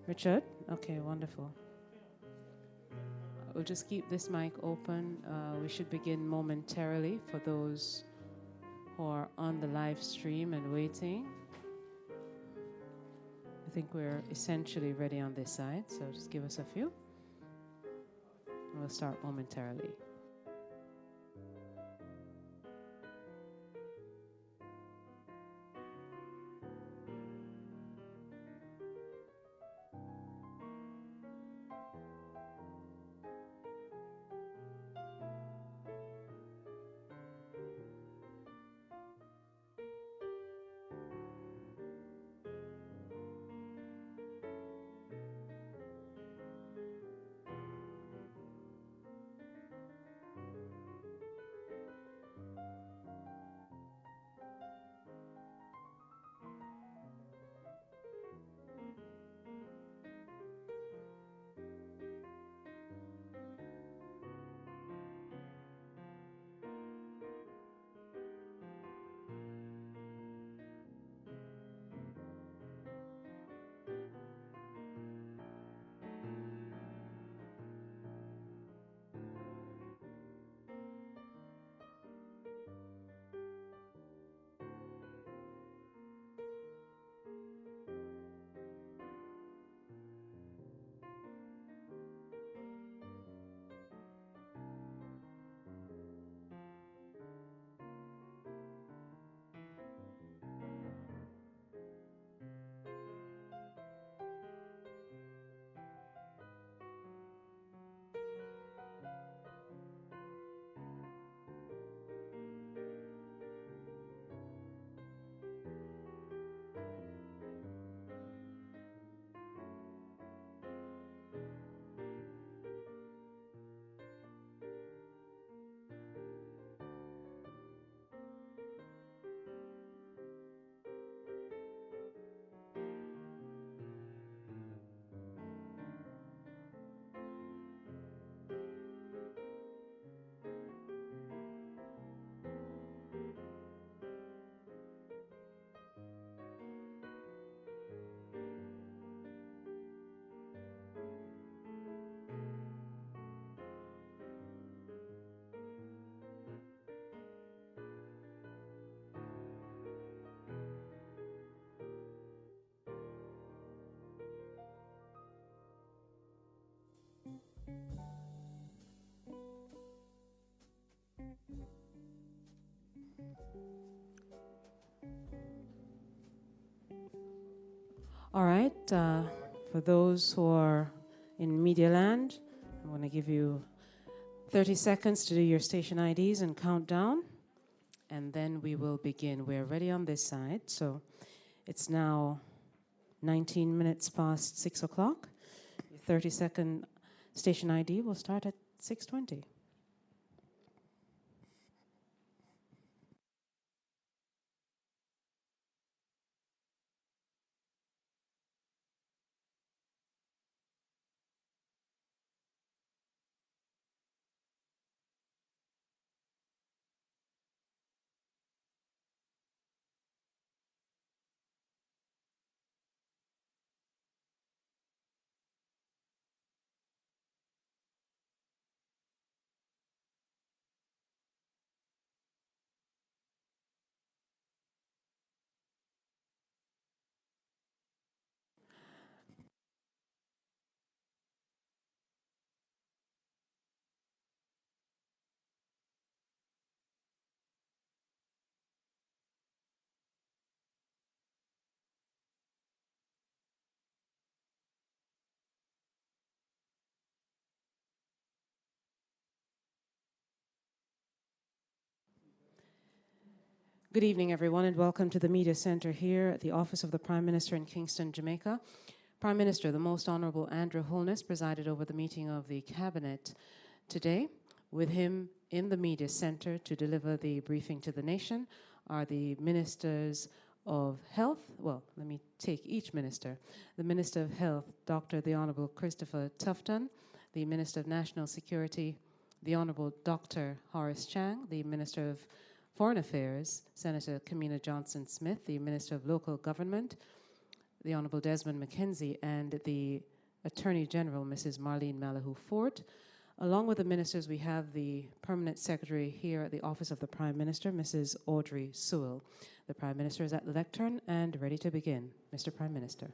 Richard? Okay, wonderful. We'll just keep this mic open. We should begin momentarily for those who are on the live stream and waiting. I think we're essentially ready on this side, so just give us a few. And we'll start momentarily. All right, for those who are in Media Land, I want to give you 30 seconds to do your station IDs and count down, and then we will begin. We're ready on this side, so it's now 19 minutes past 6 o'clock. Your 30-second station ID will start at 6:20. Good evening, everyone, and welcome to the Media Center here at the Office of the Prime Minister in Kingston, Jamaica. Prime Minister, the Most Honorable Andrew Holness, presided over the meeting of the Cabinet today. With him in the Media Center to deliver the briefing to the nation are the Ministers of Health. Well, let me take each minister. The Minister of Health, Dr. the Honorable Christopher Tufton, the Minister of National Security, the Honorable Dr. Horace Chang, the Minister of Foreign Affairs, Senator Kamina Johnson-Smith, the Minister of Local Government, the Honorable Desmond McKenzie, and the Attorney General, Mrs. Marlene Malahoo Fort. Along with the ministers, we have the Permanent Secretary here at the Office of the Prime Minister, Mrs. Audrey Sewell. The Prime Minister is at the lectern and ready to begin. Mr. Prime Minister.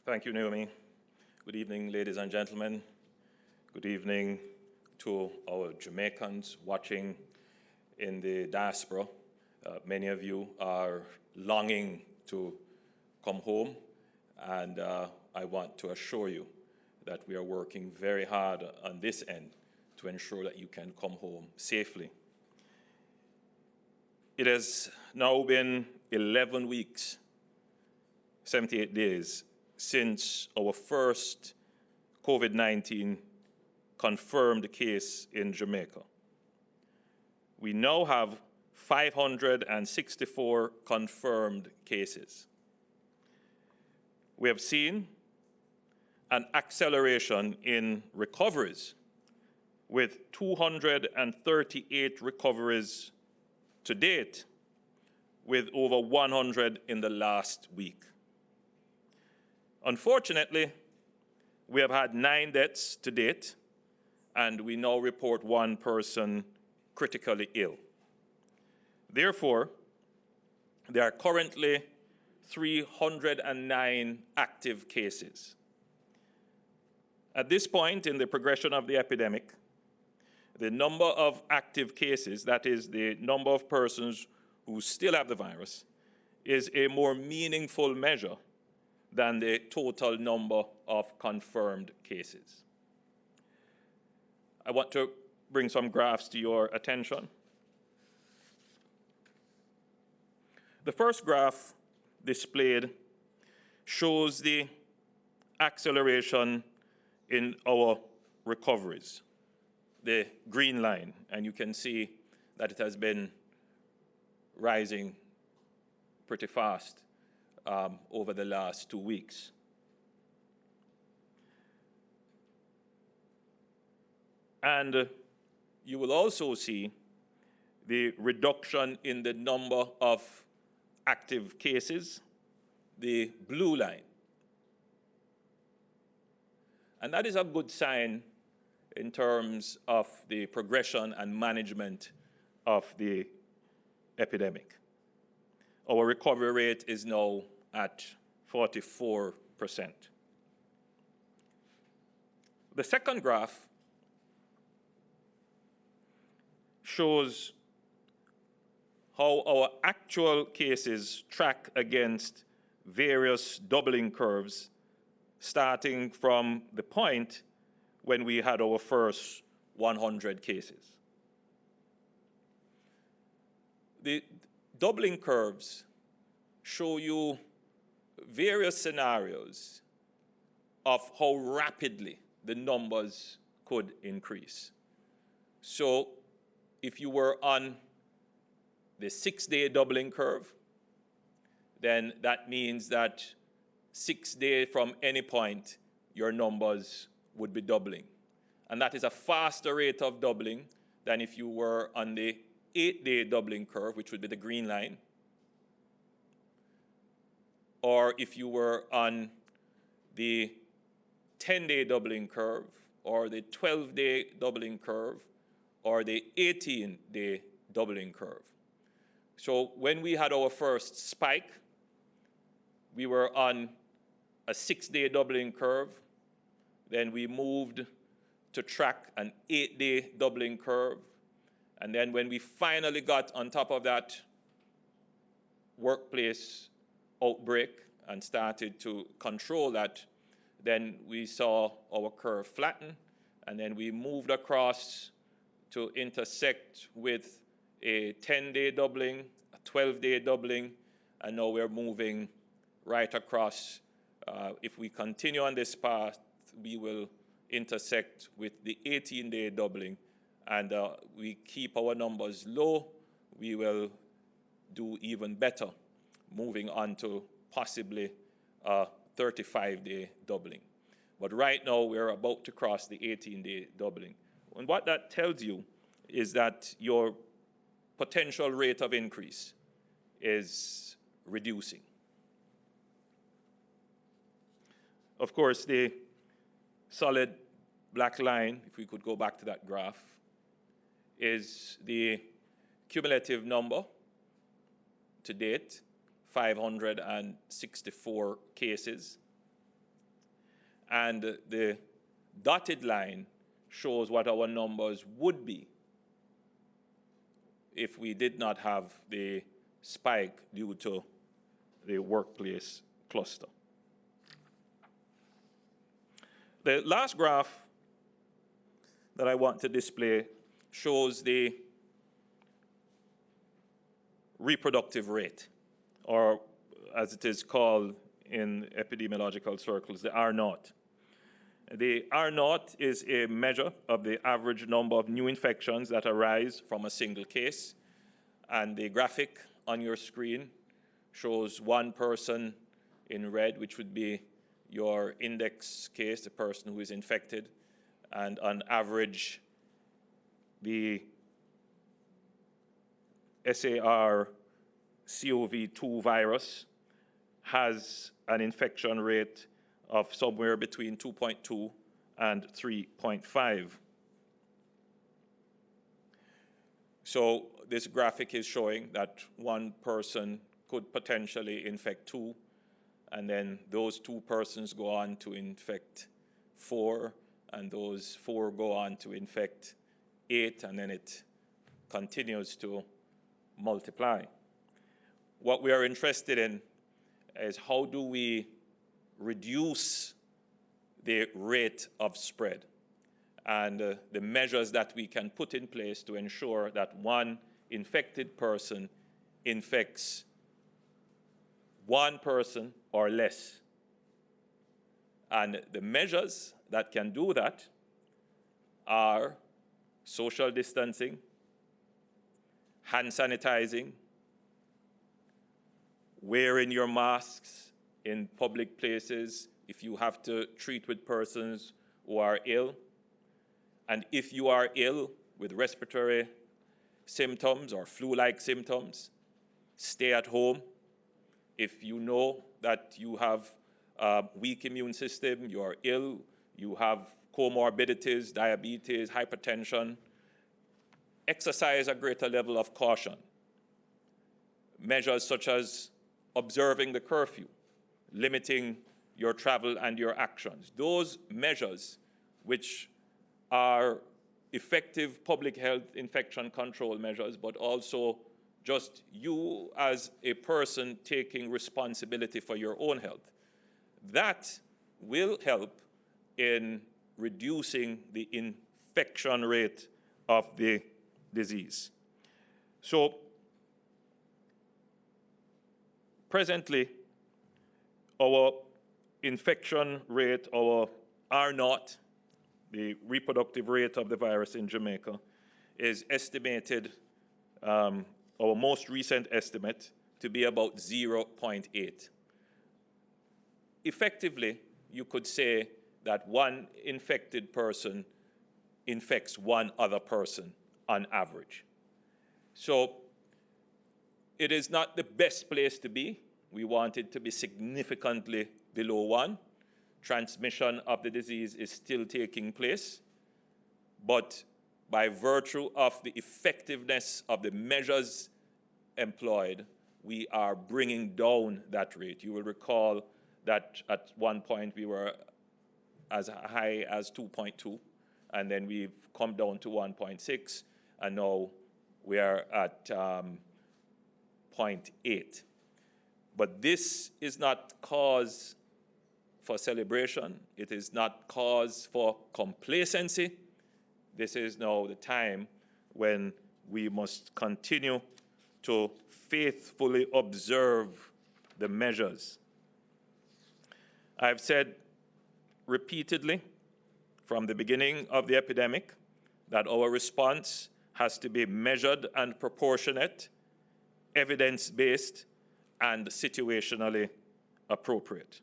Thank you, Naomi. Good evening, ladies and gentlemen. Good evening to our Jamaicans watching in the diaspora. Many of you are longing to come home, and I want to assure you that we are working very hard on this end to ensure that you can come home safely. It has now been 11 weeks, 78 days, since our first COVID-19 confirmed case in Jamaica. We now have 564 confirmed cases. We have seen an acceleration in recoveries, with 238 recoveries to date, with over 100 in the last week. Unfortunately, we have had 9 deaths to date, and we now report 1 person critically ill. Therefore, there are currently 309 active cases. At this point in the progression of the epidemic, the number of active cases, that is the number of persons who still have the virus, is a more meaningful measure than the total number of confirmed cases. I want to bring some graphs to your attention. The first graph displayed shows the acceleration in our recoveries, the green line, and you can see that it has been rising pretty fast over the last 2 weeks. And you will also see the reduction in the number of active cases, the blue line. And that is a good sign in terms of the progression and management of the epidemic. Our recovery rate is now at 44%. The second graph shows how our actual cases track against various doubling curves, starting from the point when we had our first 100 cases. The doubling curves show you various scenarios of how rapidly the numbers could increase. So if you were on the 6-day doubling curve, then that means that 6 days from any point, your numbers would be doubling. And that is a faster rate of doubling than if you were on the 8-day doubling curve, which would be the green line, or if you were on the 10-day doubling curve, or the 12-day doubling curve, or the 18-day doubling curve. So when we had our first spike, we were on a 6-day doubling curve. Then we moved to track an 8-day doubling curve. And then when we finally got on top of that workplace outbreak and started to control that, then we saw our curve flatten. And then we moved across to intersect with a 10-day doubling, a 12-day doubling, and now we're moving right across. If we continue on this path, we will intersect with the 18-day doubling, and we keep our numbers low, we will do even better, moving on to possibly a 35-day doubling. But right now, we're about to cross the 18-day doubling. And what that tells you is that your potential rate of increase is reducing. of course, the solid black line, if we could go back to that graph, is the cumulative number to date, 564 cases. And the dotted line shows what our numbers would be if we did not have the spike due to the workplace cluster. The last graph that I want to display shows the reproductive rate, or as it is called in epidemiological circles, the R0. The R0 is a measure of the average number of new infections that arise from a single case. And the graphic on your screen shows one person in red, which would be your index case, the person who is infected. And on average, the SARS-CoV-2 virus has an infection rate of somewhere between 2.2 and 3.5. So this graphic is showing that one person could potentially infect 2, and then those 2 persons go on to infect 4, and those 4 go on to infect 8, and then it continues to multiply. What we are interested in is how do we reduce the rate of spread, and the measures that we can put in place to ensure that one infected person infects 1 person or less. And the measures that can do that are social distancing, hand sanitizing, wearing your masks in public places if you have to treat with persons who are ill. And if you are ill with respiratory symptoms or flu-like symptoms, stay at home. If you know that you have a weak immune system, you are ill, you have comorbidities, diabetes, hypertension, exercise a greater level of caution. Measures such as observing the curfew, limiting your travel and your actions. Those measures, which are effective public health infection control measures, but also just you as a person taking responsibility for your own health, that will help in reducing the infection rate of the disease. So presently, our infection rate, our R0, the reproductive rate of the virus in Jamaica, is estimated, our most recent estimate, to be about 0.8. Effectively, you could say that one infected person infects 1 other person on average. So it is not the best place to be. We want it to be significantly below 1. Transmission of the disease is still taking place, but by virtue of the effectiveness of the measures employed, we are bringing down that rate. You will recall that at one point we were as high as 2.2, and then we've come down to 1.6, and now we are at 0.8. But this is not cause for celebration. It is not cause for complacency. This is now the time when we must continue to faithfully observe the measures. I've said repeatedly from the beginning of the epidemic that our response has to be measured and proportionate, evidence-based, and situationally appropriate.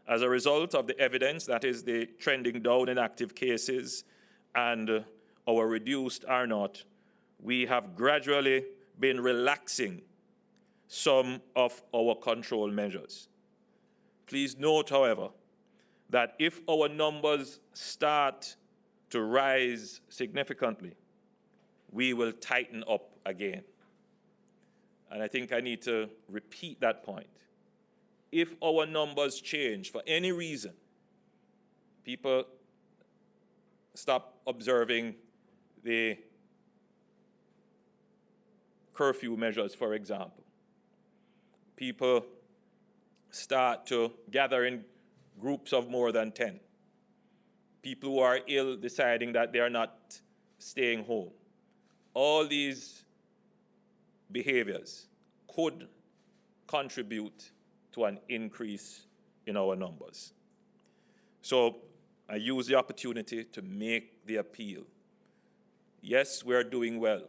As a result of the evidence, that is the trending down in active cases and our reduced R0, we have gradually been relaxing some of our control measures. Please note, however, that if our numbers start to rise significantly, we will tighten up again. And I think I need to repeat that point. If our numbers change for any reason, people stop observing the curfew measures, for example. People start to gather in groups of more than 10. People who are ill deciding that they are not staying home. All these behaviors could contribute to an increase in our numbers. So I use the opportunity to make the appeal. Yes, we are doing well,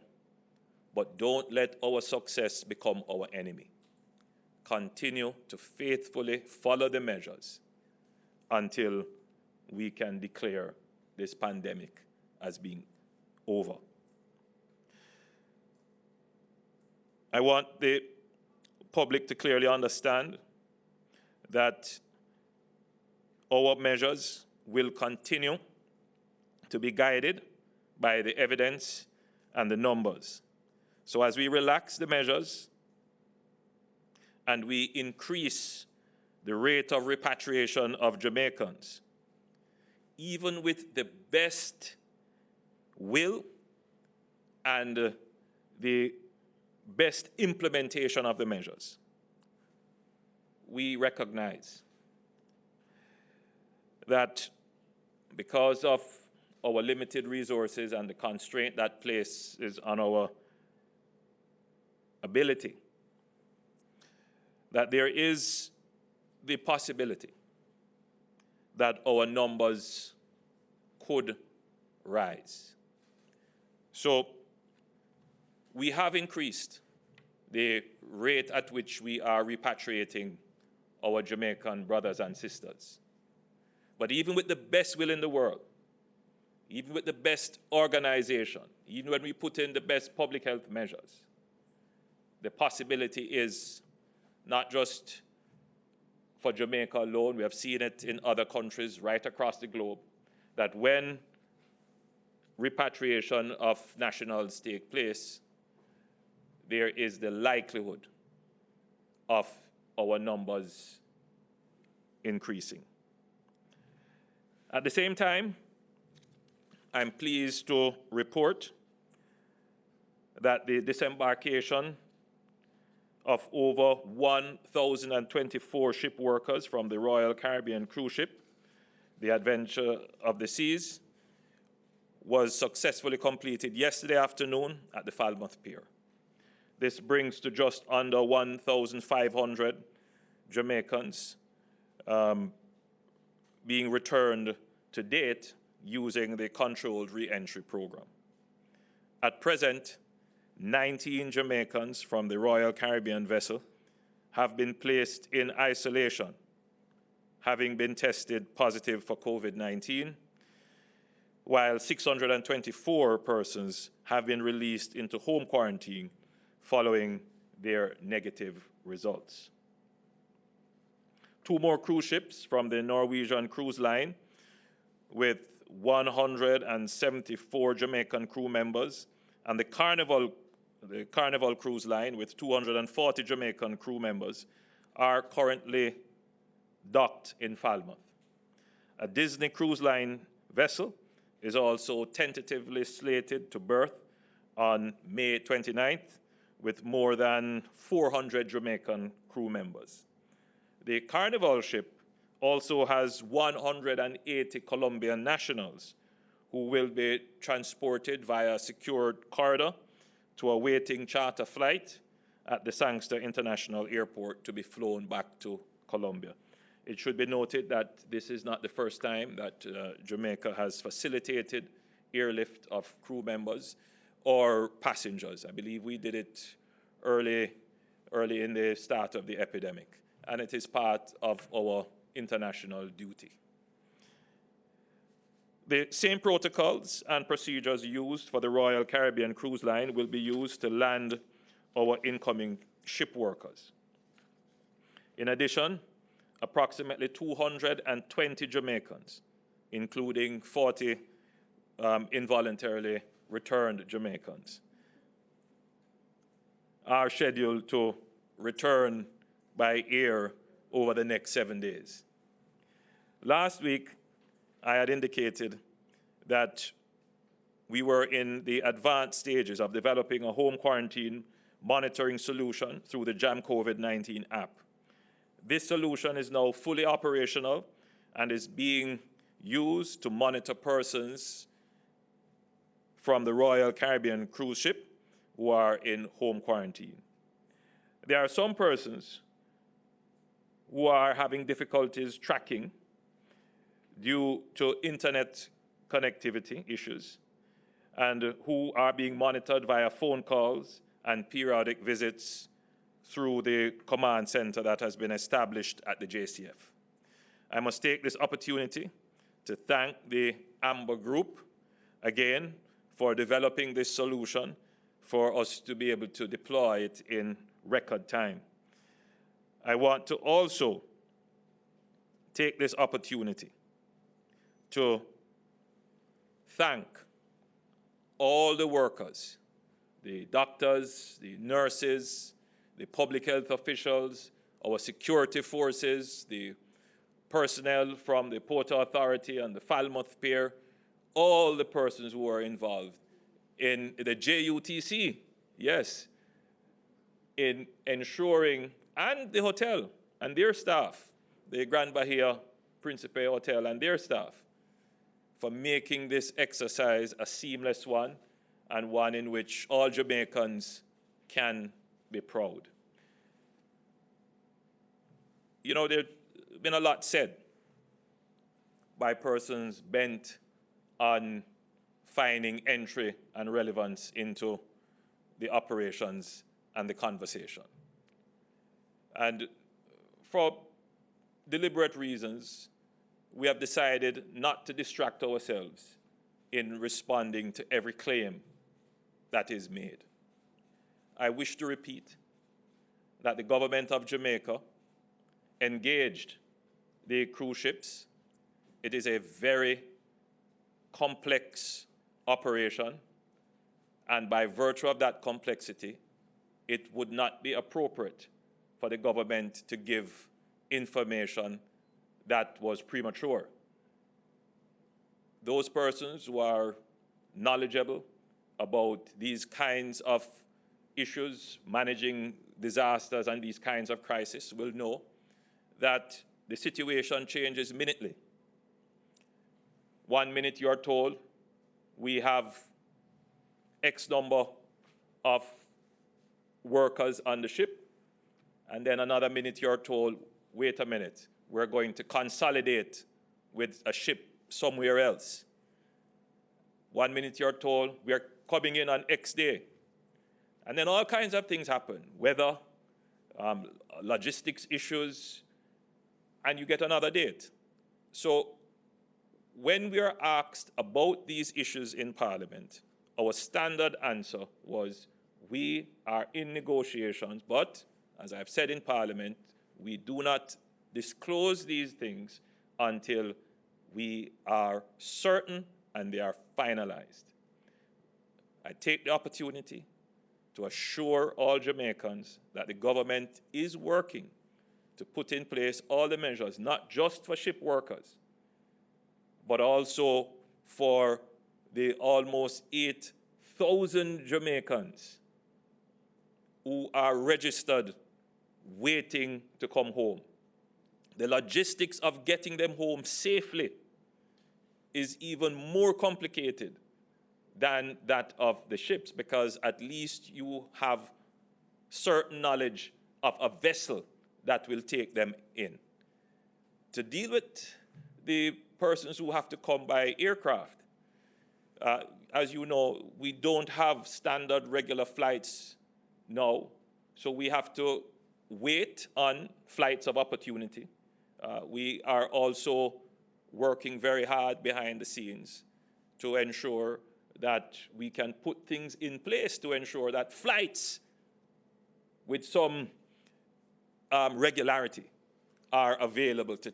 but don't let our success become our enemy. Continue to faithfully follow the measures until we can declare this pandemic as being over. I want the public to clearly understand that our measures will continue to be guided by the evidence and the numbers. So as we relax the measures and we increase the rate of repatriation of Jamaicans, even with the best will and the best implementation of the measures, we recognize that because of our limited resources and the constraint that places on our ability, that there is the possibility that our numbers could rise. So we have increased the rate at which we are repatriating our Jamaican brothers and sisters. But even with the best will in the world, even with the best organization, even when we put in the best public health measures, the possibility is not just for Jamaica alone. We have seen it in other countries right across the globe, that when repatriation of nationals take place, there is the likelihood of our numbers increasing. At the same time, I'm pleased to report that the disembarkation of over 1,024 ship workers from the Royal Caribbean cruise ship, the Adventure of the Seas, was successfully completed yesterday afternoon at the Falmouth Pier. This brings to just under 1,500 Jamaicans being returned to date using the controlled re-entry program. At present, 19 Jamaicans from the Royal Caribbean vessel have been placed in isolation, having been tested positive for COVID-19, while 624 persons have been released into home quarantine following their negative results. 2 more cruise ships from the Norwegian Cruise Line with 174 Jamaican crew members, and the Carnival Cruise Line with 240 Jamaican crew members are currently docked in Falmouth. A Disney Cruise Line vessel is also tentatively slated to berth on May 29th with more than 400 Jamaican crew members. The Carnival ship also has 180 Colombian nationals who will be transported via a secured corridor to a waiting charter flight at the Sangster International Airport to be flown back to Colombia. It should be noted that this is not the first time that Jamaica has facilitated airlift of crew members or passengers. I believe we did it early in the start of the epidemic, and it is part of our international duty. The same protocols and procedures used for the Royal Caribbean Cruise Line will be used to land our incoming ship workers. In addition, approximately 220 Jamaicans, including 40 involuntarily returned Jamaicans, are scheduled to return by air over the next 7 days. Last week, I had indicated that we were in the advanced stages of developing a home quarantine monitoring solution through the JAM COVID-19 app. This solution is now fully operational and is being used to monitor persons from the Royal Caribbean cruise ship who are in home quarantine. There are some persons who are having difficulties tracking due to internet connectivity issues and who are being monitored via phone calls and periodic visits through the command center that has been established at the JCF. I must take this opportunity to thank the Amber Group again for developing this solution for us to be able to deploy it in record time. I want to also take this opportunity to thank all the workers, the doctors, the nurses, the public health officials, our security forces, the personnel from the Port Authority and the Falmouth Pier, all the persons who are involved in the JUTC, yes, in ensuring, and the hotel and their staff, the Grand Bahia Principe Hotel and their staff, for making this exercise a seamless one and one in which all Jamaicans can be proud. You know, there's been a lot said by persons bent on finding entry and relevance into the operations and the conversation. And for deliberate reasons, we have decided not to distract ourselves in responding to every claim that is made. I wish to repeat that the government of Jamaica engaged the cruise ships. It is a very complex operation, and by virtue of that complexity, it would not be appropriate for the government to give information that was premature. Those persons who are knowledgeable about these kinds of issues, managing disasters and these kinds of crises, will know that the situation changes minutely. 1 minute you're told we have X number of workers on the ship, and then another minute you're told, wait a minute, we're going to consolidate with a ship somewhere else. 1 minute you're told we're coming in on X day. And then all kinds of things happen, weather, logistics issues, and you get another date. So when we are asked about these issues in Parliament, our standard answer was, we are in negotiations, but as I've said in Parliament, we do not disclose these things until we are certain and they are finalized. I take the opportunity to assure all Jamaicans that the government is working to put in place all the measures, not just for ship workers, but also for the almost 8,000 Jamaicans who are registered waiting to come home. The logistics of getting them home safely is even more complicated than that of the ships, because at least you have certain knowledge of a vessel that will take them in. To deal with the persons who have to come by aircraft, as you know, we don't have standard regular flights now, so we have to wait on flights of opportunity. We are also working very hard behind the scenes to ensure that we can put things in place to ensure that flights with some regularity are available to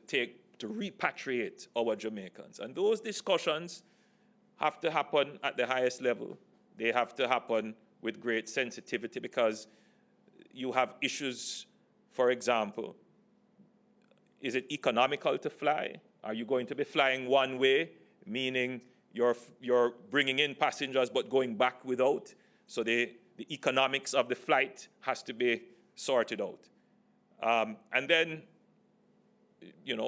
repatriate our Jamaicans. And those discussions have to happen at the highest level. They have to happen with great sensitivity, because you have issues, for example, is it economical to fly? Are you going to be flying one way, meaning you're bringing in passengers but going back without? So the economics of the flight has to be sorted out. And then,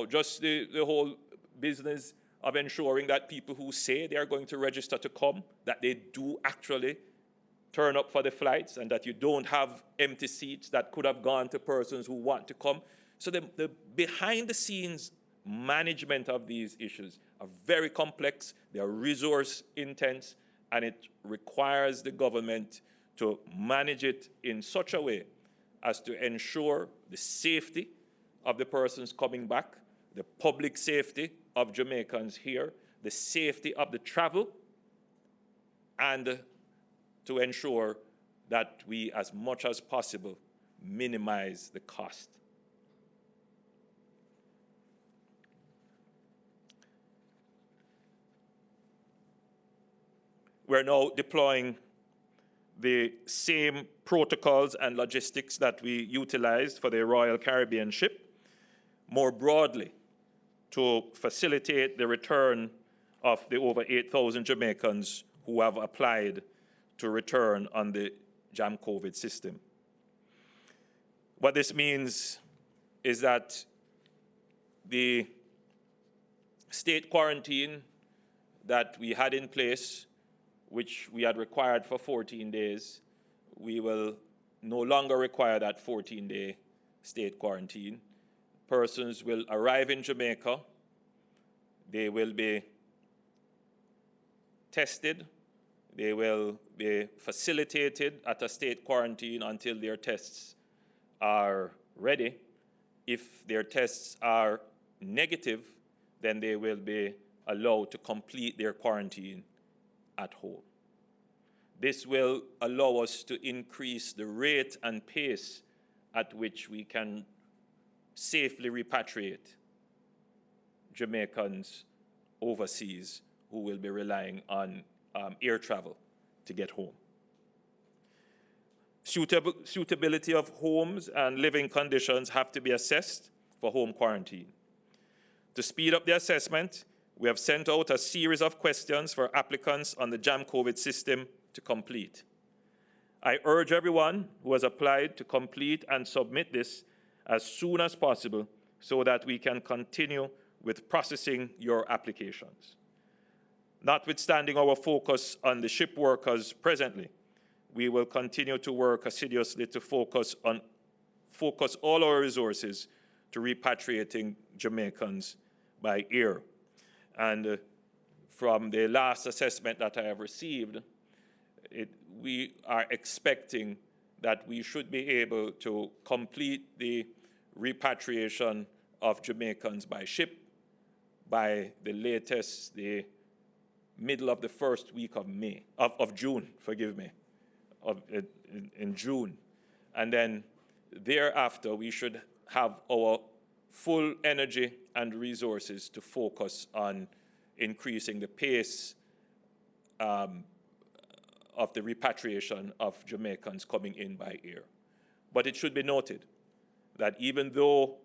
just the whole business of ensuring that people who say they are going to register to come, that they do actually turn up for the flights, and that you don't have empty seats that could have gone to persons who want to come. So the behind-the-scenes management of these issues are very complex, they are resource intense, and it requires the government to manage it in such a way as to ensure the safety of the persons coming back, the public safety of Jamaicans here, the safety of the travel, and to ensure that we, as much as possible, minimize the cost. We're now deploying the same protocols and logistics that we utilized for the Royal Caribbean ship more broadly to facilitate the return of the over 8,000 Jamaicans who have applied to return on the JAM COVID system. What this means is that the state quarantine that we had in place, which we had required for 14 days, we will no longer require that 14-day state quarantine. Persons will arrive in Jamaica, they will be tested, they will be facilitated at a state quarantine until their tests are ready. If their tests are negative, then they will be allowed to complete their quarantine at home. This will allow us to increase the rate and pace at which we can safely repatriate Jamaicans overseas who will be relying on air travel to get home. Suitability of homes and living conditions have to be assessed for home quarantine. To speed up the assessment, we have sent out a series of questions for applicants on the JAM COVID system to complete. I urge everyone who has applied to complete and submit this as soon as possible so that we can continue with processing your applications. Notwithstanding our focus on the ship workers presently, we will continue to work assiduously to focus all our resources to repatriating Jamaicans by air. And from the last assessment that I have received, we are expecting that we should be able to complete the repatriation of Jamaicans by ship by the latest, the middle of the first week of June, in June. And then thereafter, we should have our full energy and resources to focus on increasing the pace of the repatriation of Jamaicans coming in by air. But it should be noted that even though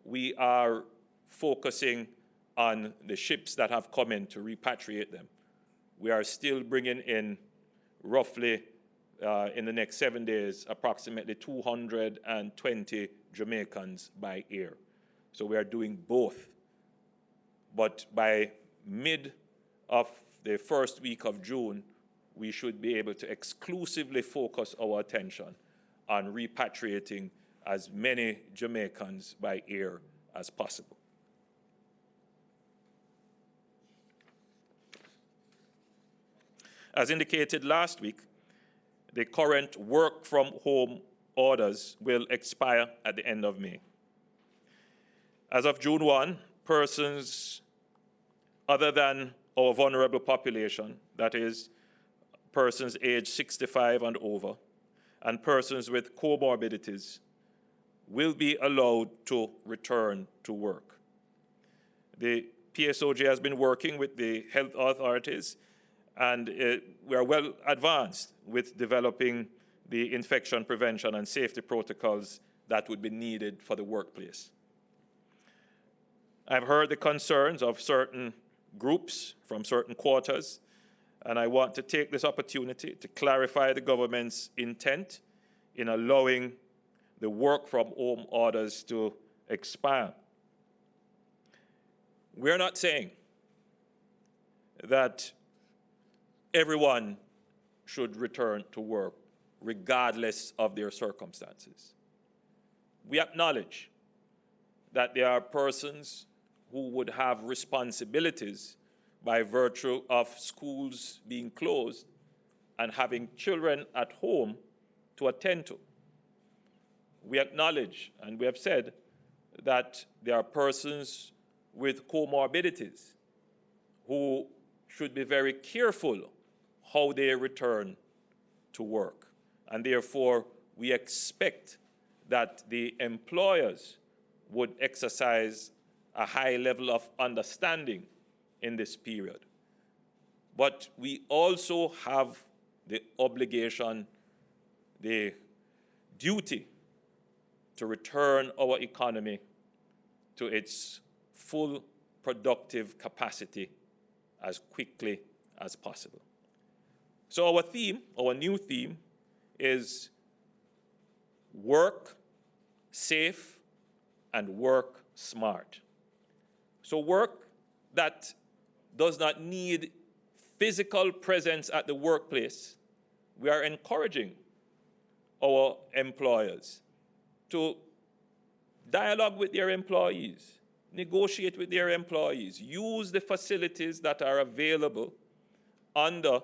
we are focusing on the ships that have come in to repatriate them, we are still bringing in roughly, in the next 7 days, approximately 220 Jamaicans by air. So we are doing both. But by mid of the first week of June, we should be able to exclusively focus our attention on repatriating as many Jamaicans by air as possible. As indicated last week, the current work from home orders will expire at the end of May. As of June 1, persons other than our vulnerable population, that is, persons aged 65 and over, and persons with comorbidities, will be allowed to return to work. The PSOJ has been working with the health authorities, and we are well advanced with developing the infection prevention and safety protocols that would be needed for the workplace. I've heard the concerns of certain groups from certain quarters, and I want to take this opportunity to clarify the government's intent in allowing the work from home orders to expire. We're not saying that everyone should return to work regardless of their circumstances. We acknowledge that there are persons who would have responsibilities by virtue of schools being closed and having children at home to attend to. We acknowledge, and we have said, that there are persons with comorbidities who should be very careful how they return to work. And therefore, we expect that the employers would exercise a high level of understanding in this period. But we also have the obligation, the duty to return our economy to its full productive capacity as quickly as possible. So our theme, our new theme, is work safe and work smart. So work that does not need physical presence at the workplace. We are encouraging our employers to dialogue with their employees, negotiate with their employees, use the facilities that are available under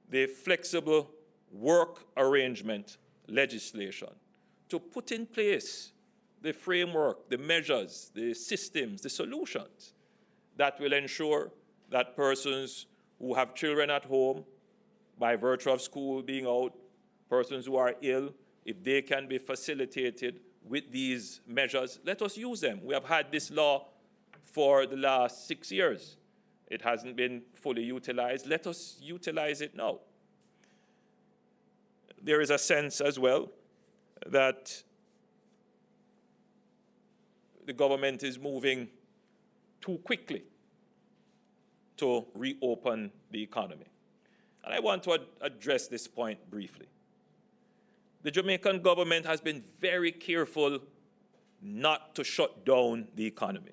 the flexible work arrangement legislation to put in place the framework, the measures, the systems, the solutions that will ensure that persons who have children at home by virtue of school being out, persons who are ill, if they can be facilitated with these measures, let us use them. We have had this law for the last 6 years. It hasn't been fully utilized. Let us utilize it now. There is a sense as well that the government is moving too quickly to reopen the economy. And I want to address this point briefly. The Jamaican government has been very careful not to shut down the economy.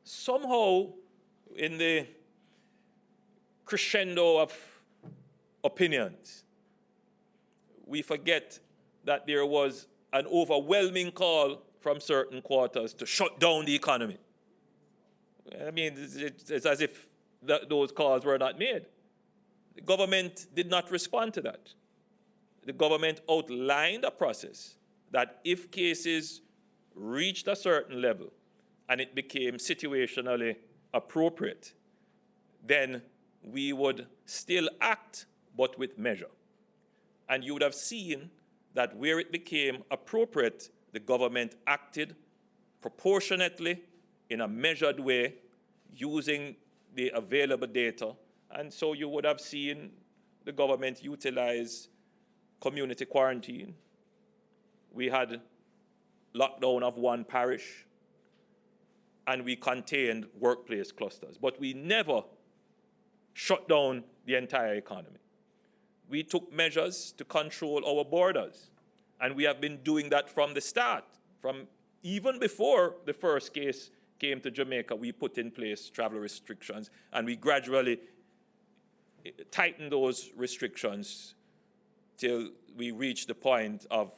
Somehow, in the crescendo of opinions, we forget that there was an overwhelming call from certain quarters to shut down the economy. I mean, it's as if those calls were not made. The government did not respond to that. The government outlined a process that if cases reached a certain level and it became situationally appropriate, then we would still act, but with measure. And you would have seen that where it became appropriate, the government acted proportionately in a measured way, using the available data. And so you would have seen the government utilize community quarantine. We had lockdown of one parish, and we contained workplace clusters. But we never shut down the entire economy. We took measures to control our borders, and we have been doing that from the start. From even before the first case came to Jamaica, we put in place travel restrictions, and we gradually tightened those restrictions till we reached the point of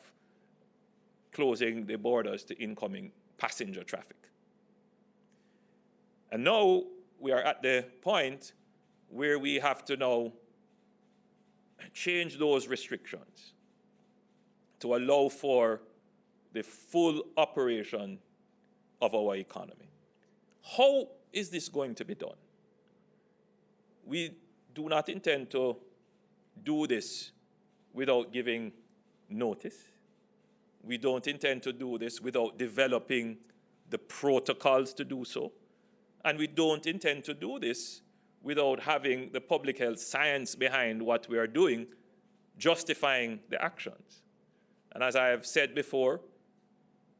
closing the borders to incoming passenger traffic. And now we are at the point where we have to now change those restrictions to allow for the full operation of our economy. How is this going to be done? We do not intend to do this without giving notice. we don't intend to do this without developing the protocols to do so. And we don't intend to do this without having the public health science behind what we are doing, justifying the actions. And as I have said before,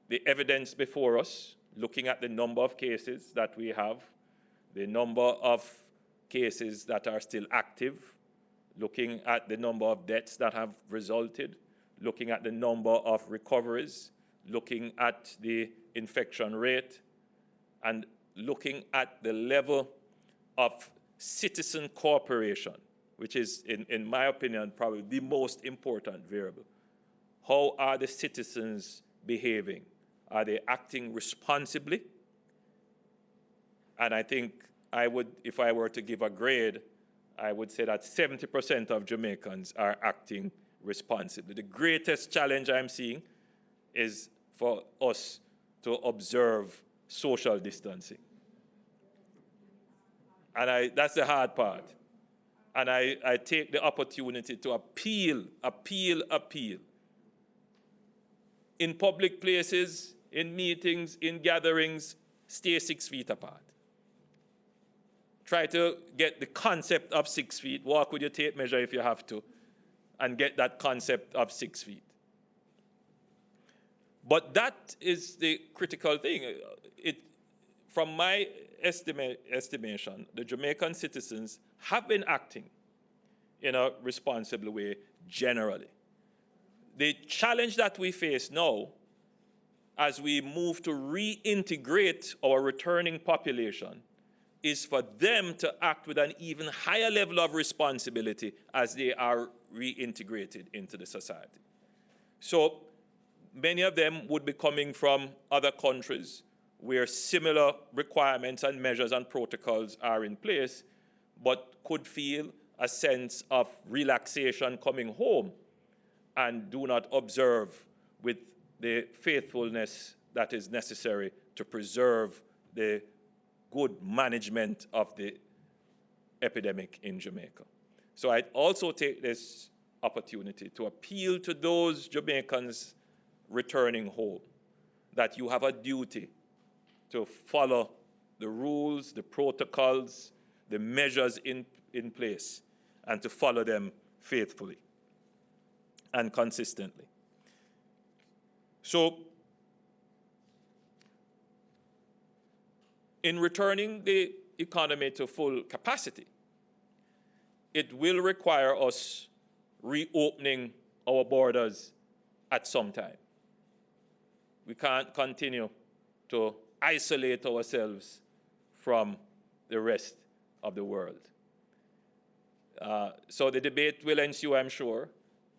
the evidence before us, looking at the number of cases that we have, the number of cases that are still active, looking at the number of deaths that have resulted, looking at the number of recoveries, looking at the infection rate, and looking at the level of citizen cooperation, which is, in my opinion, probably the most important variable. How are the citizens behaving? Are they acting responsibly? And I think I would, if I were to give a grade, I would say that 70% of Jamaicans are acting responsibly. The greatest challenge I'm seeing is for us to observe social distancing. And that's the hard part. And I take the opportunity to appeal. In public places, in meetings, in gatherings, stay 6 feet apart. Try to get the concept of 6 feet. Walk with your tape measure if you have to, and get that concept of 6 feet. But that is the critical thing. From my estimation, the Jamaican citizens have been acting in a responsible way generally. The challenge that we face now, as we move to reintegrate our returning population, is for them to act with an even higher level of responsibility as they are reintegrated into the society. So many of them would be coming from other countries where similar requirements and measures and protocols are in place, but could feel a sense of relaxation coming home and do not observe with the faithfulness that is necessary to preserve the good management of the epidemic in Jamaica. So I also take this opportunity to appeal to those Jamaicans returning home that you have a duty to follow the rules, the protocols, the measures in place, and to follow them faithfully and consistently. So, in returning the economy to full capacity, it will require us reopening our borders at some time. We can't continue to isolate ourselves from the rest of the world. So the debate will ensue, I'm sure,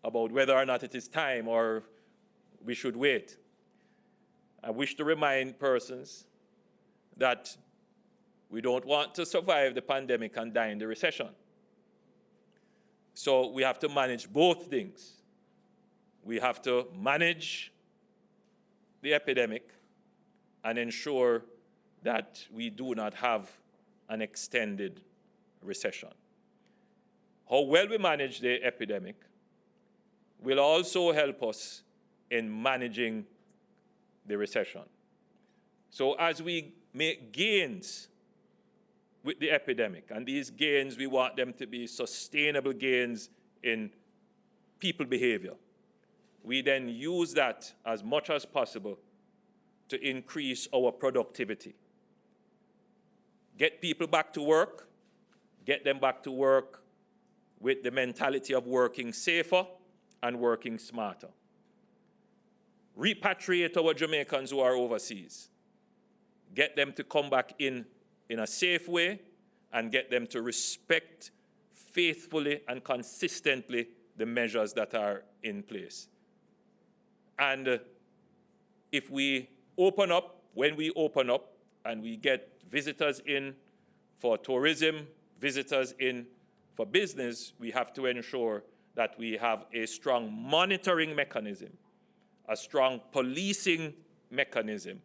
about whether or not it is time or we should wait. I wish to remind persons that we don't want to survive the pandemic and die in the recession. So we have to manage both things. We have to manage the epidemic and ensure that we do not have an extended recession. How well we manage the epidemic will also help us in managing the recession. So as we make gains with the epidemic, and these gains, we want them to be sustainable gains in people behavior, we then use that as much as possible to increase our productivity. Get people back to work, get them back to work with the mentality of working safer and working smarter. Repatriate our Jamaicans who are overseas. Get them to come back in a safe way and get them to respect faithfully and consistently the measures that are in place. And if we open up, when we open up and we get visitors in for tourism, visitors in for business, we have to ensure that we have a strong monitoring mechanism, a strong policing mechanism,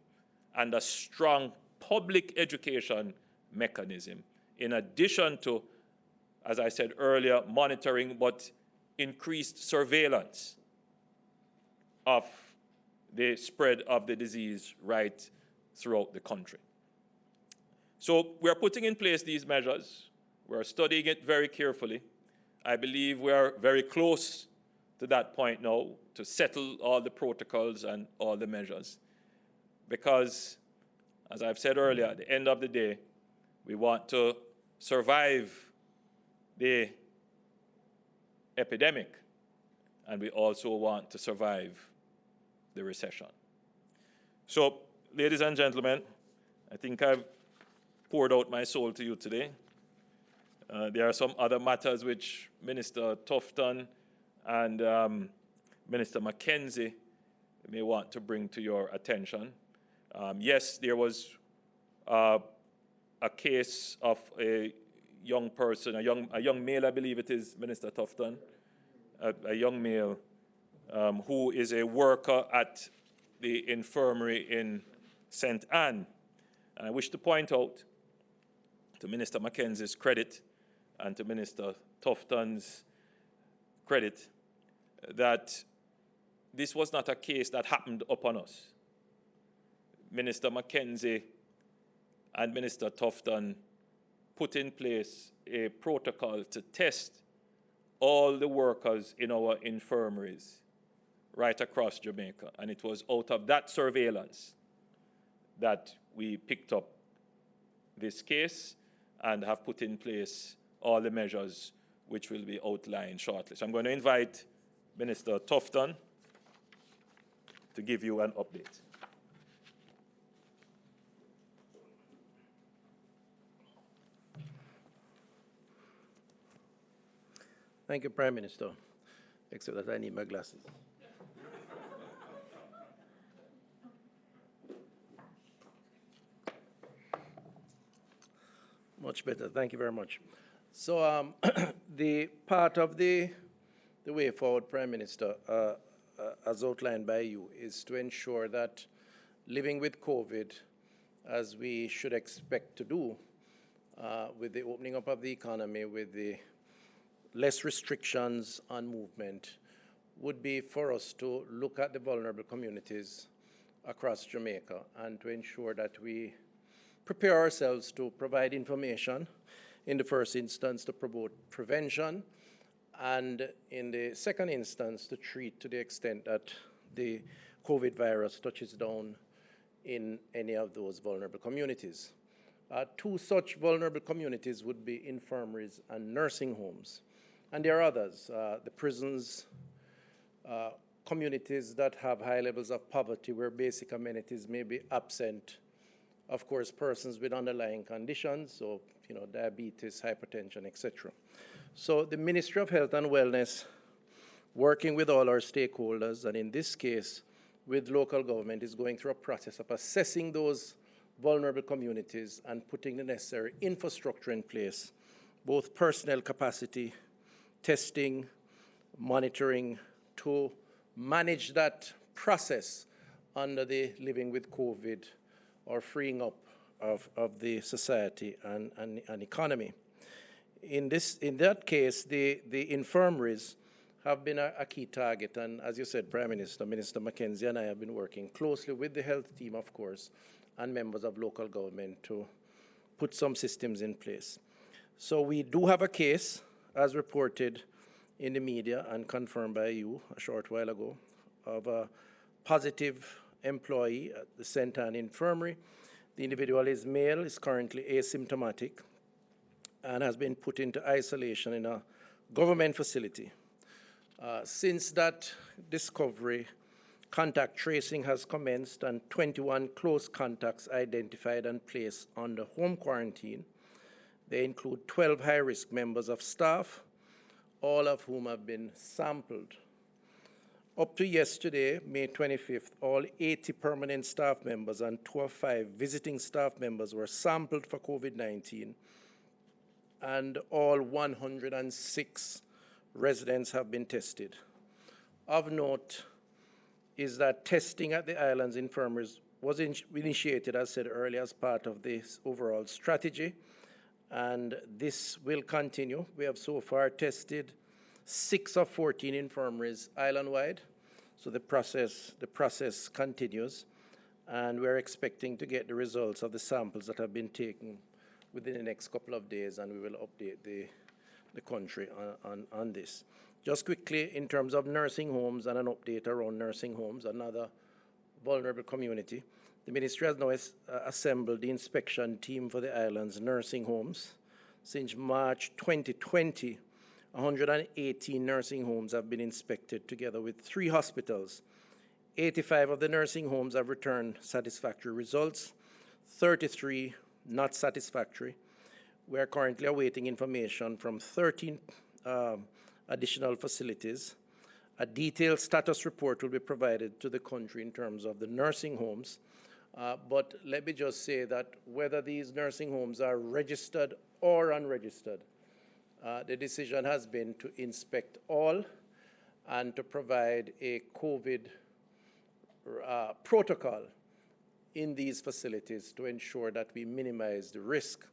and a strong public education mechanism, in addition to, as I said earlier, monitoring, but increased surveillance of the spread of the disease right throughout the country. So we're putting in place these measures. We're studying it very carefully. I believe we are very close to that point now to settle all the protocols and all the measures. Because, as I've said earlier, at the end of the day, we want to survive the epidemic, and we also want to survive the recession. So, ladies and gentlemen, I think I've poured out my soul to you today. There are some other matters which Minister Tufton and Minister Mackenzie may want to bring to your attention. Yes, there was a case of a young person, a young male, I believe it is, Minister Tufton, a young male who is a worker at the infirmary in St. Anne. And I wish to point out, to Minister Mackenzie's credit and to Minister Tufton's credit, that this was not a case that happened upon us. Minister Mackenzie and Minister Tufton put in place a protocol to test all the workers in our infirmaries right across Jamaica. And it was out of that surveillance that we picked up this case and have put in place all the measures which will be outlined shortly. So I'm going to invite Minister Tufton to give you an update. Thank you, Prime Minister, except that I need my glasses. Much better. Thank you very much. So the part of the way forward, Prime Minister, as outlined by you, is to ensure that living with COVID, as we should expect to do, with the opening up of the economy, with the less restrictions on movement, would be for us to look at the vulnerable communities across Jamaica and to ensure that we prepare ourselves to provide information in the first instance to promote prevention, and in the second instance to treat to the extent that the COVID virus touches down in any of those vulnerable communities. Two such vulnerable communities would be infirmaries and nursing homes. And there are others, the prisons, communities that have high levels of poverty where basic amenities may be absent. Of course, persons with underlying conditions, so diabetes, hypertension, etc. So the Ministry of Health and Wellness, working with all our stakeholders, and in this case, with local government, is going through a process of assessing those vulnerable communities and putting the necessary infrastructure in place, both personnel capacity, testing, monitoring, to manage that process under the living with COVID or freeing up of the society and economy. In that case, the infirmaries have been a key target, and as you said, Prime Minister, Minister Mackenzie and I have been working closely with the health team, of course, and members of local government to put some systems in place. So we do have a case, as reported in the media and confirmed by you a short while ago, of a positive employee at the St. Anne Infirmary. The individual is male, is currently asymptomatic, and has been put into isolation in a government facility. Since that discovery, contact tracing has commenced and 21 close contacts identified and placed under home quarantine. They include 12 high-risk members of staff, all of whom have been sampled. Up to yesterday, May 25th, all 80 permanent staff members and 2 of 5 visiting staff members were sampled for COVID-19, and all 106 residents have been tested. Of note is that testing at the island's infirmaries was initiated, as said earlier, as part of this overall strategy, and this will continue. We have so far tested 6 of 14 infirmaries island-wide. So the process continues, and we're expecting to get the results of the samples that have been taken within the next couple of days, and we will update the country on this. Just quickly, in terms of nursing homes and an update around nursing homes, another vulnerable community, the ministry has now assembled the inspection team for the island's nursing homes. Since March 2020, 118 nursing homes have been inspected together with 3 hospitals. 85 of the nursing homes have returned satisfactory results, 33 not satisfactory. We are currently awaiting information from 13 additional facilities. A detailed status report will be provided to the country in terms of the nursing homes. But let me just say that whether these nursing homes are registered or unregistered, the decision has been to inspect all and to provide a COVID protocol in these facilities to ensure that we minimize the risk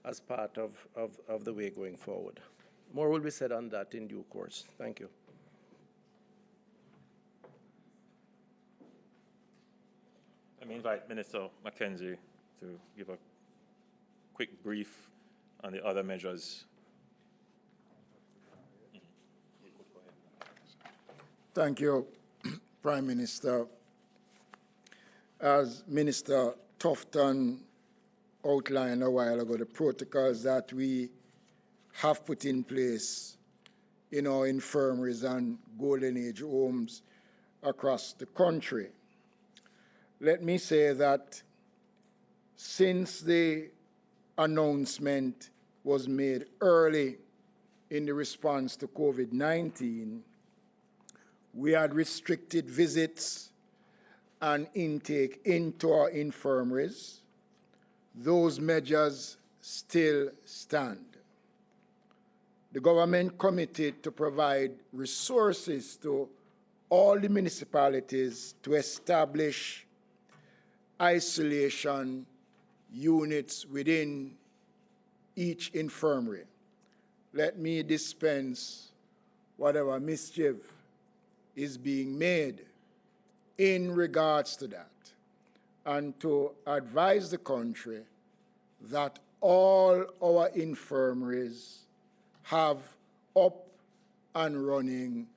as part of the way going forward. More will be said on that in due course. Thank you. Let me invite Minister Mackenzie to give a quick brief on the other measures. Thank you, Prime Minister. As Minister Tufton outlined a while ago, the protocols that we have put in place in our infirmaries and golden age homes across the country. Let me say that since the announcement was made early in the response to COVID-19, we had restricted visits and intake into our infirmaries. Those measures still stand. The government committed to provide resources to all the municipalities to establish isolation units within each infirmary. Let me dispense whatever mischief is being made in regards to that, and to advise the country that all our infirmaries have up and running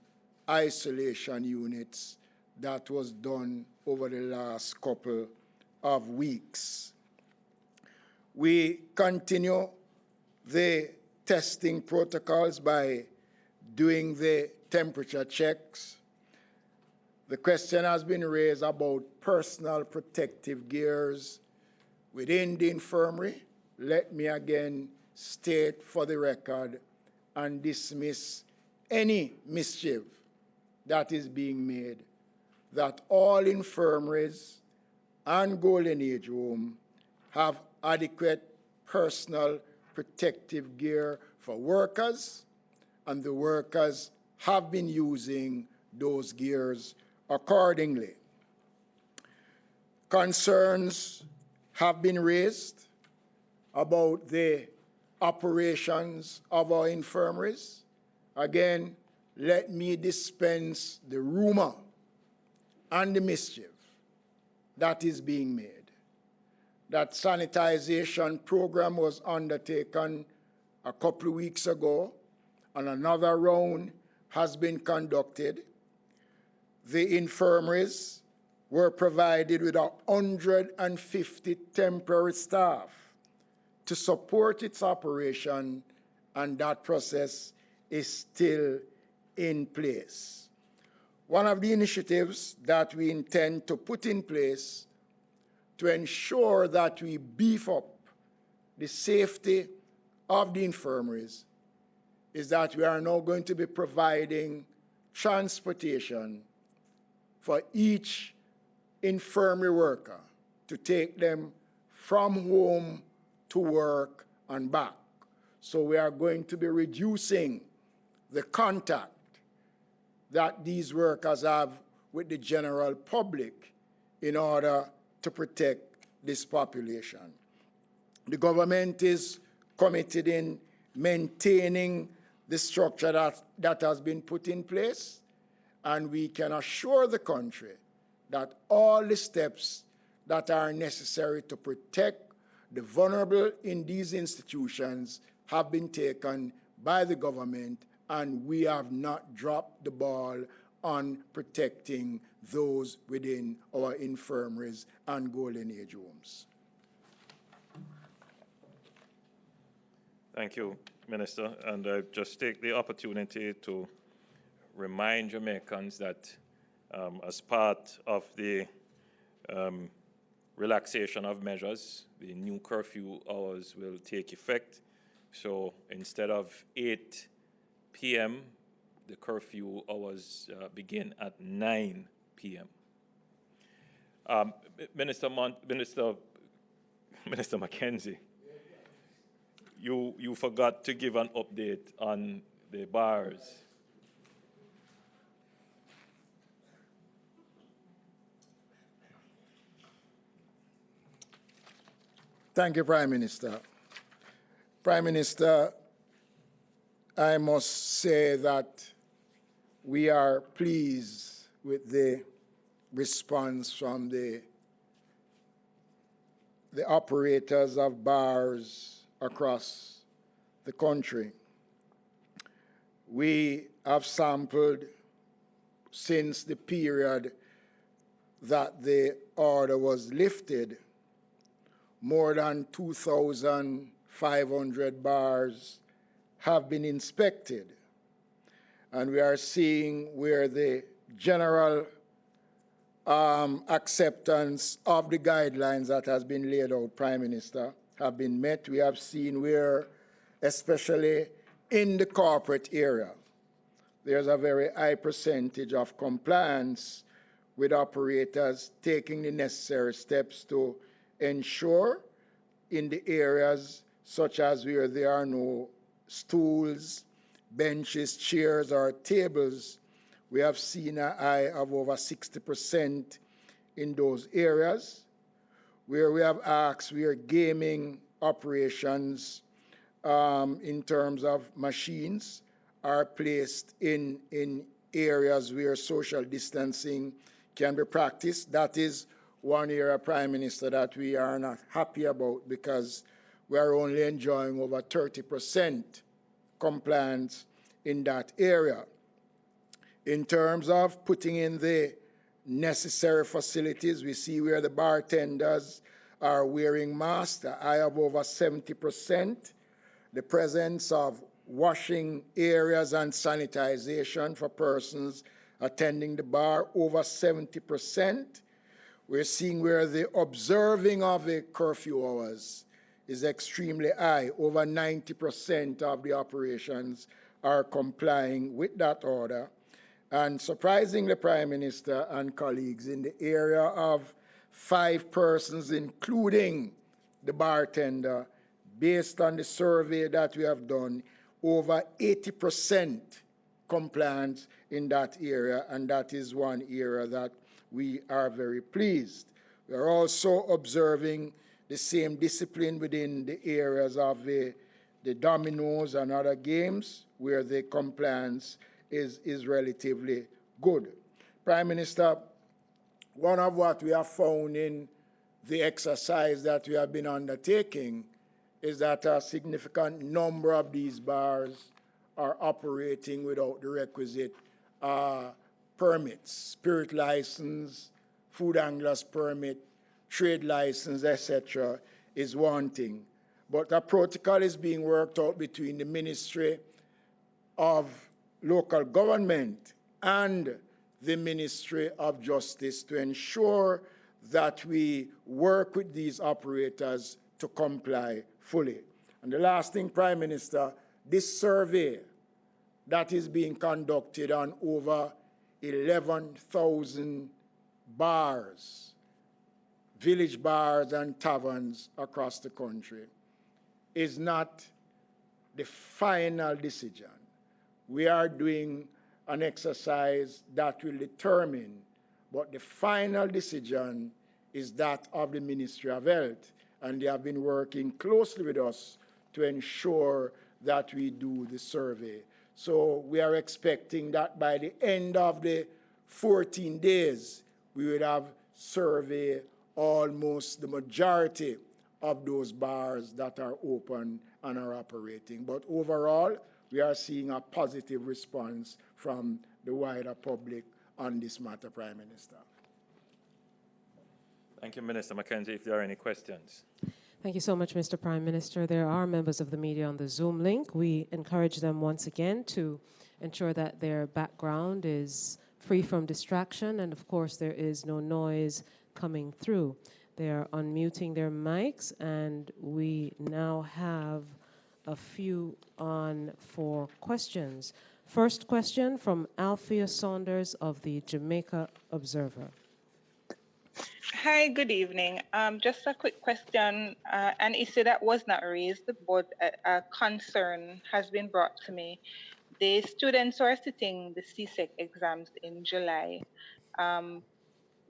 isolation units. That was done over the last couple of weeks. We continue the testing protocols by doing the temperature checks. The question has been raised about personal protective gears within the infirmary. Let me again state for the record and dismiss any mischief that is being made that all infirmaries and golden age home have adequate personal protective gear for workers, and the workers have been using those gears accordingly. Concerns have been raised about the operations of our infirmaries. Again, let me dispense the rumor and the mischief that is being made. That sanitization program was undertaken a couple of weeks ago, and another round has been conducted. The infirmaries were provided with 150 temporary staff to support its operation, and that process is still in place. One of the initiatives that we intend to put in place to ensure that we beef up the safety of the infirmaries is that we are now going to be providing transportation for each infirmary worker to take them from home to work and back. So we are going to be reducing the contact that these workers have with the general public in order to protect this population. The government is committed in maintaining the structure that has been put in place, and we can assure the country that all the steps that are necessary to protect the vulnerable in these institutions have been taken by the government, and we have not dropped the ball on protecting those within our infirmaries and golden age homes. Thank you, Minister. And I just take the opportunity to remind Jamaicans that as part of the relaxation of measures, the new curfew hours will take effect. So instead of 8 p.m., the curfew hours begin at 9 p.m. Minister Mackenzie, you forgot to give an update on the bars. Thank you, Prime Minister. Prime Minister, I must say that we are pleased with the response from the operators of bars across the country. We have sampled since the period that the order was lifted, more than 2,500 bars have been inspected. And we are seeing where the general acceptance of the guidelines that has been laid out, Prime Minister, have been met. We have seen where, especially in the corporate area, there's a very high percentage of compliance with operators taking the necessary steps to ensure in the areas such as where there are no stools, benches, chairs, or tables, we have seen a high of over 60% in those areas. Where we have asked where gaming operations in terms of machines are placed in areas where social distancing can be practiced. That is one area, Prime Minister, that we are not happy about because we are only enjoying over 30% compliance in that area. In terms of putting in the necessary facilities, we see where the bartenders are wearing masks, a high of over 70%, the presence of washing areas and sanitization for persons attending the bar, over 70%. We're seeing where the observing of the curfew hours is extremely high. Over 90% of the operations are complying with that order. And surprisingly, Prime Minister and colleagues, in the area of 5 persons, including the bartender, based on the survey that we have done, over 80% compliance in that area, and that is one area that we are very pleased. We are also observing the same discipline within the areas of the dominoes and other games where the compliance is relatively good. Prime Minister, one of what we have found in the exercise that we have been undertaking is that a significant number of these bars are operating without the requisite permits, spirit license, food anglers permit, trade license, etc., is one thing. But a protocol is being worked out between the Ministry of Local Government and the Ministry of Justice to ensure that we work with these operators to comply fully. And the last thing, Prime Minister, this survey that is being conducted on over 11,000 bars, village bars and taverns across the country, is not the final decision. We are doing an exercise that will determine, but the final decision is that of the Ministry of Health, and they have been working closely with us to ensure that we do the survey. So we are expecting that by the end of the 14 days, we would have surveyed almost the majority of those bars that are open and are operating. But overall, we are seeing a positive response from the wider public on this matter, Prime Minister. Thank you, Minister Mackenzie. If there are any questions. Thank you so much, Mr. Prime Minister. There are members of the media on the Zoom link. We encourage them once again to ensure that their background is free from distraction, and of course there is no noise coming through. They are unmuting their mics, and we now have a few on for questions. First question from Althea Saunders of the Jamaica Observer. Hi, good evening. Just a quick question, an issue that was not raised, but a concern has been brought to me. The students who are sitting the CSEC exams in July,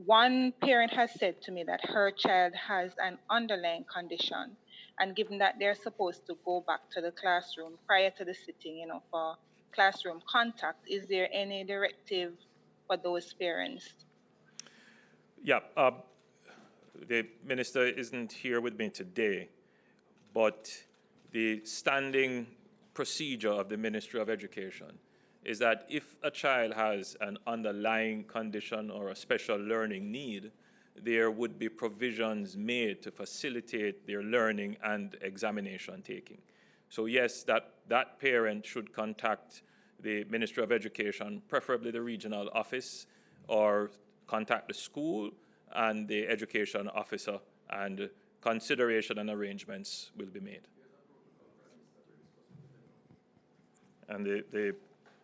one parent has said to me that her child has an underlying condition, and given that they're supposed to go back to the classroom prior to the sitting, for classroom contact, is there any directive for those parents? Yeah, the minister isn't here with me today, but the standing procedure of the Ministry of Education is that if a child has an underlying condition or a special learning need, there would be provisions made to facilitate their learning and examination taking. So yes, that parent should contact the Ministry of Education, preferably the regional office, or contact the school and the education officer, and consideration and arrangements will be made. And the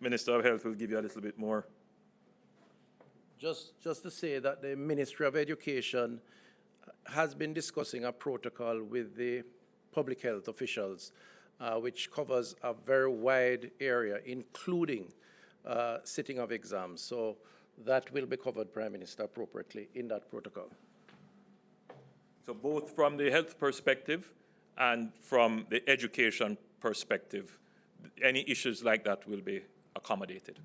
Minister of Health will give you a little bit more. Just to say that the Ministry of Education has been discussing a protocol with the public health officials, which covers a very wide area, including sitting of exams. So that will be covered, Prime Minister, appropriately in that protocol. So both from the health perspective and from the education perspective, any issues like that will be accommodated.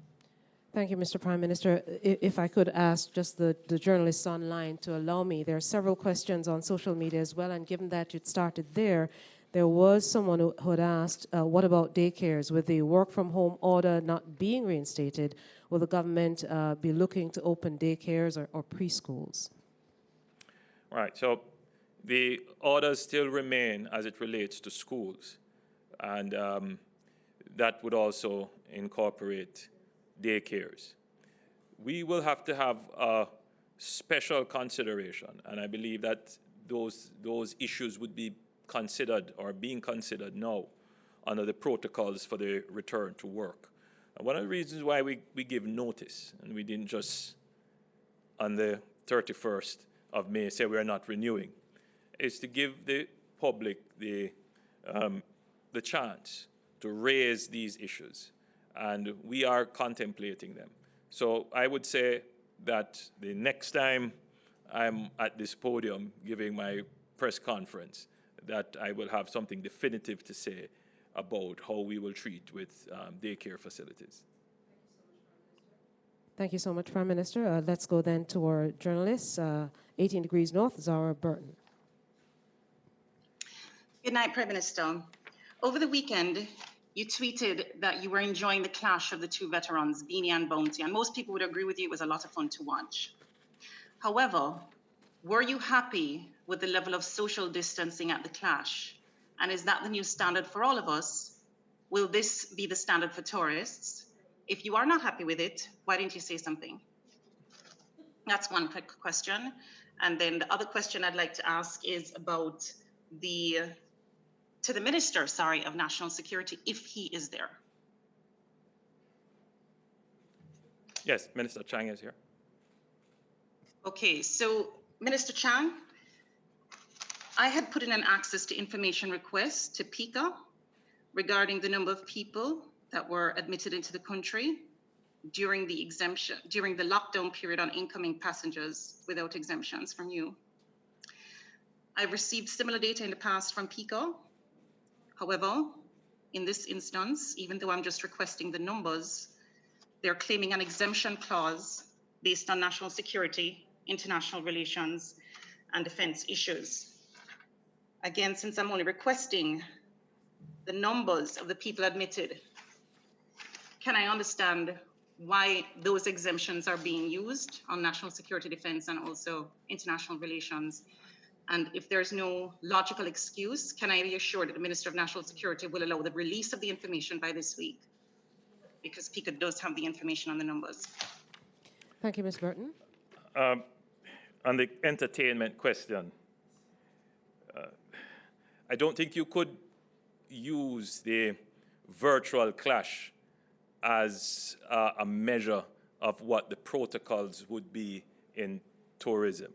Thank you, Mr. Prime Minister. If I could ask just the journalists online to allow me, there are several questions on social media as well, and given that you'd started there was someone who had asked, what about daycares? With the work-from-home order not being reinstated, will the government be looking to open daycares or preschools? Right, so the orders still remain as it relates to schools, and that would also incorporate daycares. We will have to have a special consideration, and I believe that those issues would be considered or being considered now under the protocols for the return to work. And one of the reasons why we give notice, and we didn't just on the 31st of May say we're not renewing, is to give the public the chance to raise these issues, and we are contemplating them. So I would say that the next time I'm at this podium giving my press conference, that I will have something definitive to say about how we will treat with daycare facilities. Thank you so much, Prime Minister. Let's go then to our journalists. 18 Degrees North, Zara Burton. Good night, Prime Minister. Over the weekend, you tweeted that you were enjoying the clash of the two veterans, Beanie and Bounty, and most people would agree with you it was a lot of fun to watch. However, were you happy with the level of social distancing at the clash? And is that the new standard for all of us? Will this be the standard for tourists? If you are not happy with it, why didn't you say something? That's one quick question. And then the other question I'd like to ask is about to the Minister, of National Security, if he is there. Yes, Minister Chang is here. Okay, so Minister Chang, I had put in an access to information request to PICA regarding the number of people that were admitted into the country during the lockdown period on incoming passengers without exemptions from you. I've received similar data in the past from PICA. However, In this instance, even though I'm just requesting the numbers, they're claiming an exemption clause based on national security, international relations, and defense issues. Again, since I'm only requesting the numbers of the people admitted, can I understand why those exemptions are being used on national security, defense, and also international relations? And if there's no logical excuse, can I be assured that the Minister of National Security will allow the release of the information by this week? Because PICA does have the information on the numbers. Thank you, Ms. Burton. On the entertainment question, I don't think you could use the virtual clash as a measure of what the protocols would be in tourism.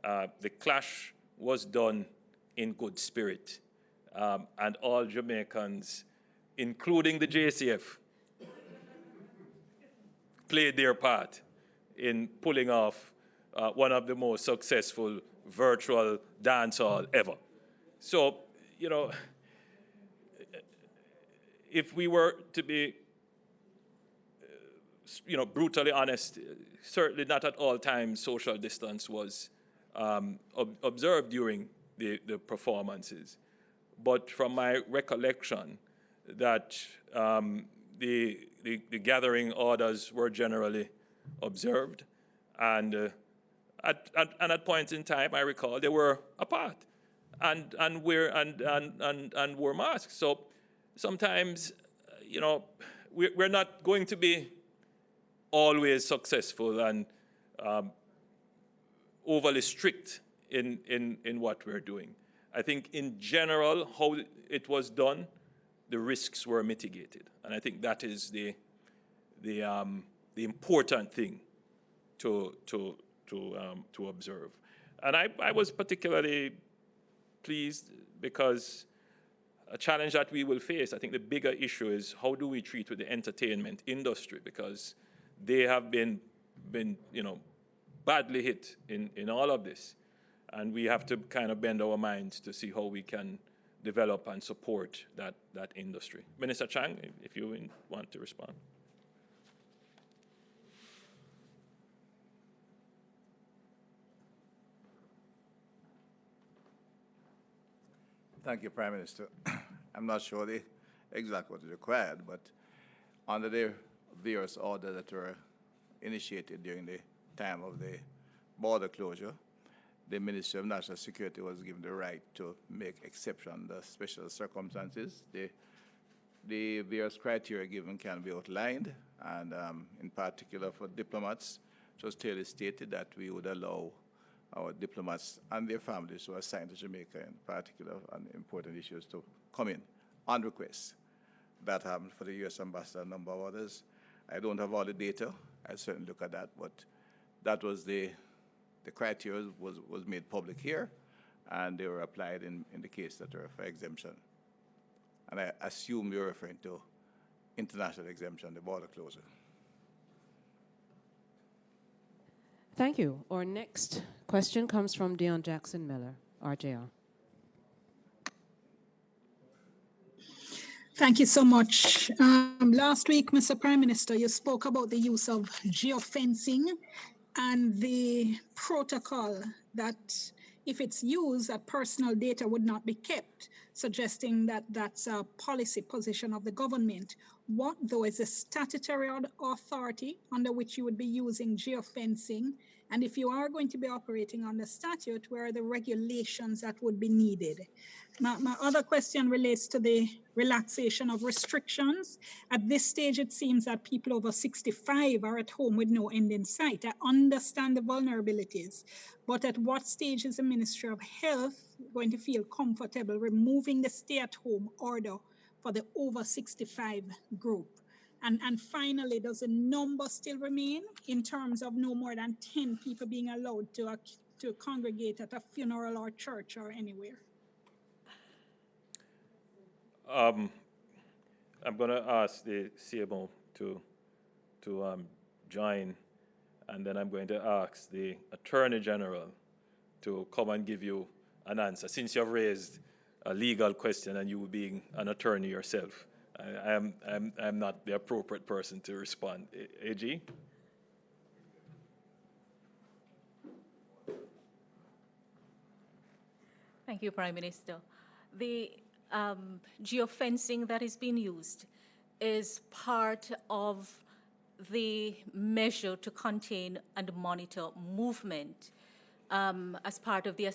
The clash was done in good spirit, and all Jamaicans, including the JCF, played their part in pulling off one of the most successful virtual dance hall ever. So, you know, if we were to be, brutally honest, certainly not at all times social distance was observed during the performances. But from my recollection, that the gathering orders were generally observed, and at points in time, I recall they were apart, and wore masks. So sometimes, we're not going to be always successful and overly strict in what we're doing. I think in general, how it was done, the risks were mitigated, and I think that is the important thing to observe. And I was particularly pleased because a challenge that we will face, I think the bigger issue is how do we treat with the entertainment industry, because they have been badly hit in all of this. And we have to kind of bend our minds to see how we can develop and support that industry. Minister Chang, if you want to respond. Thank you, Prime Minister. I'm not sure exactly what is required, but under the various orders that were initiated during the time of the border closure, the Ministry of National Security was given the right to make exception under special circumstances. The various criteria given can be outlined, and in particular for diplomats, it was clearly stated that we would allow our diplomats and their families who are assigned to Jamaica in particular on important issues to come in on request. That happened for the U.S. Ambassador and a number of others. I don't have all the data. I'll certainly look at that, but that was the criteria was made public here, and they were applied in the case that were for exemption. And I assume you're referring to international exemption, the border closure. Thank you. Our next question comes from Dion Jackson Miller, RJR. Thank you so much. Last week, Mr. Prime Minister, you spoke about the use of geofencing and the protocol that if it's used, that personal data would not be kept, suggesting that that's a policy position of the government. What, though, is the statutory authority under which you would be using geofencing? And if you are going to be operating on the statute, where are the regulations that would be needed? My other question relates to the relaxation of restrictions. At this stage, it seems that people over 65 are at home with no end in sight. I understand the vulnerabilities, but at what stage is the Ministry of Health going to feel comfortable removing the stay-at-home order for the over 65 group? And finally, does the number still remain in terms of no more than 10 people being allowed to congregate at a funeral or church or anywhere? I'm going to ask the CMO to join, and then I'm going to ask the Attorney General to come and give you an answer, since you've raised legal question and you being an attorney yourself. I'm not the appropriate person to respond. AG? Thank you, Prime Minister. The geofencing that is being used is part of the measure to contain and monitor movement as part of the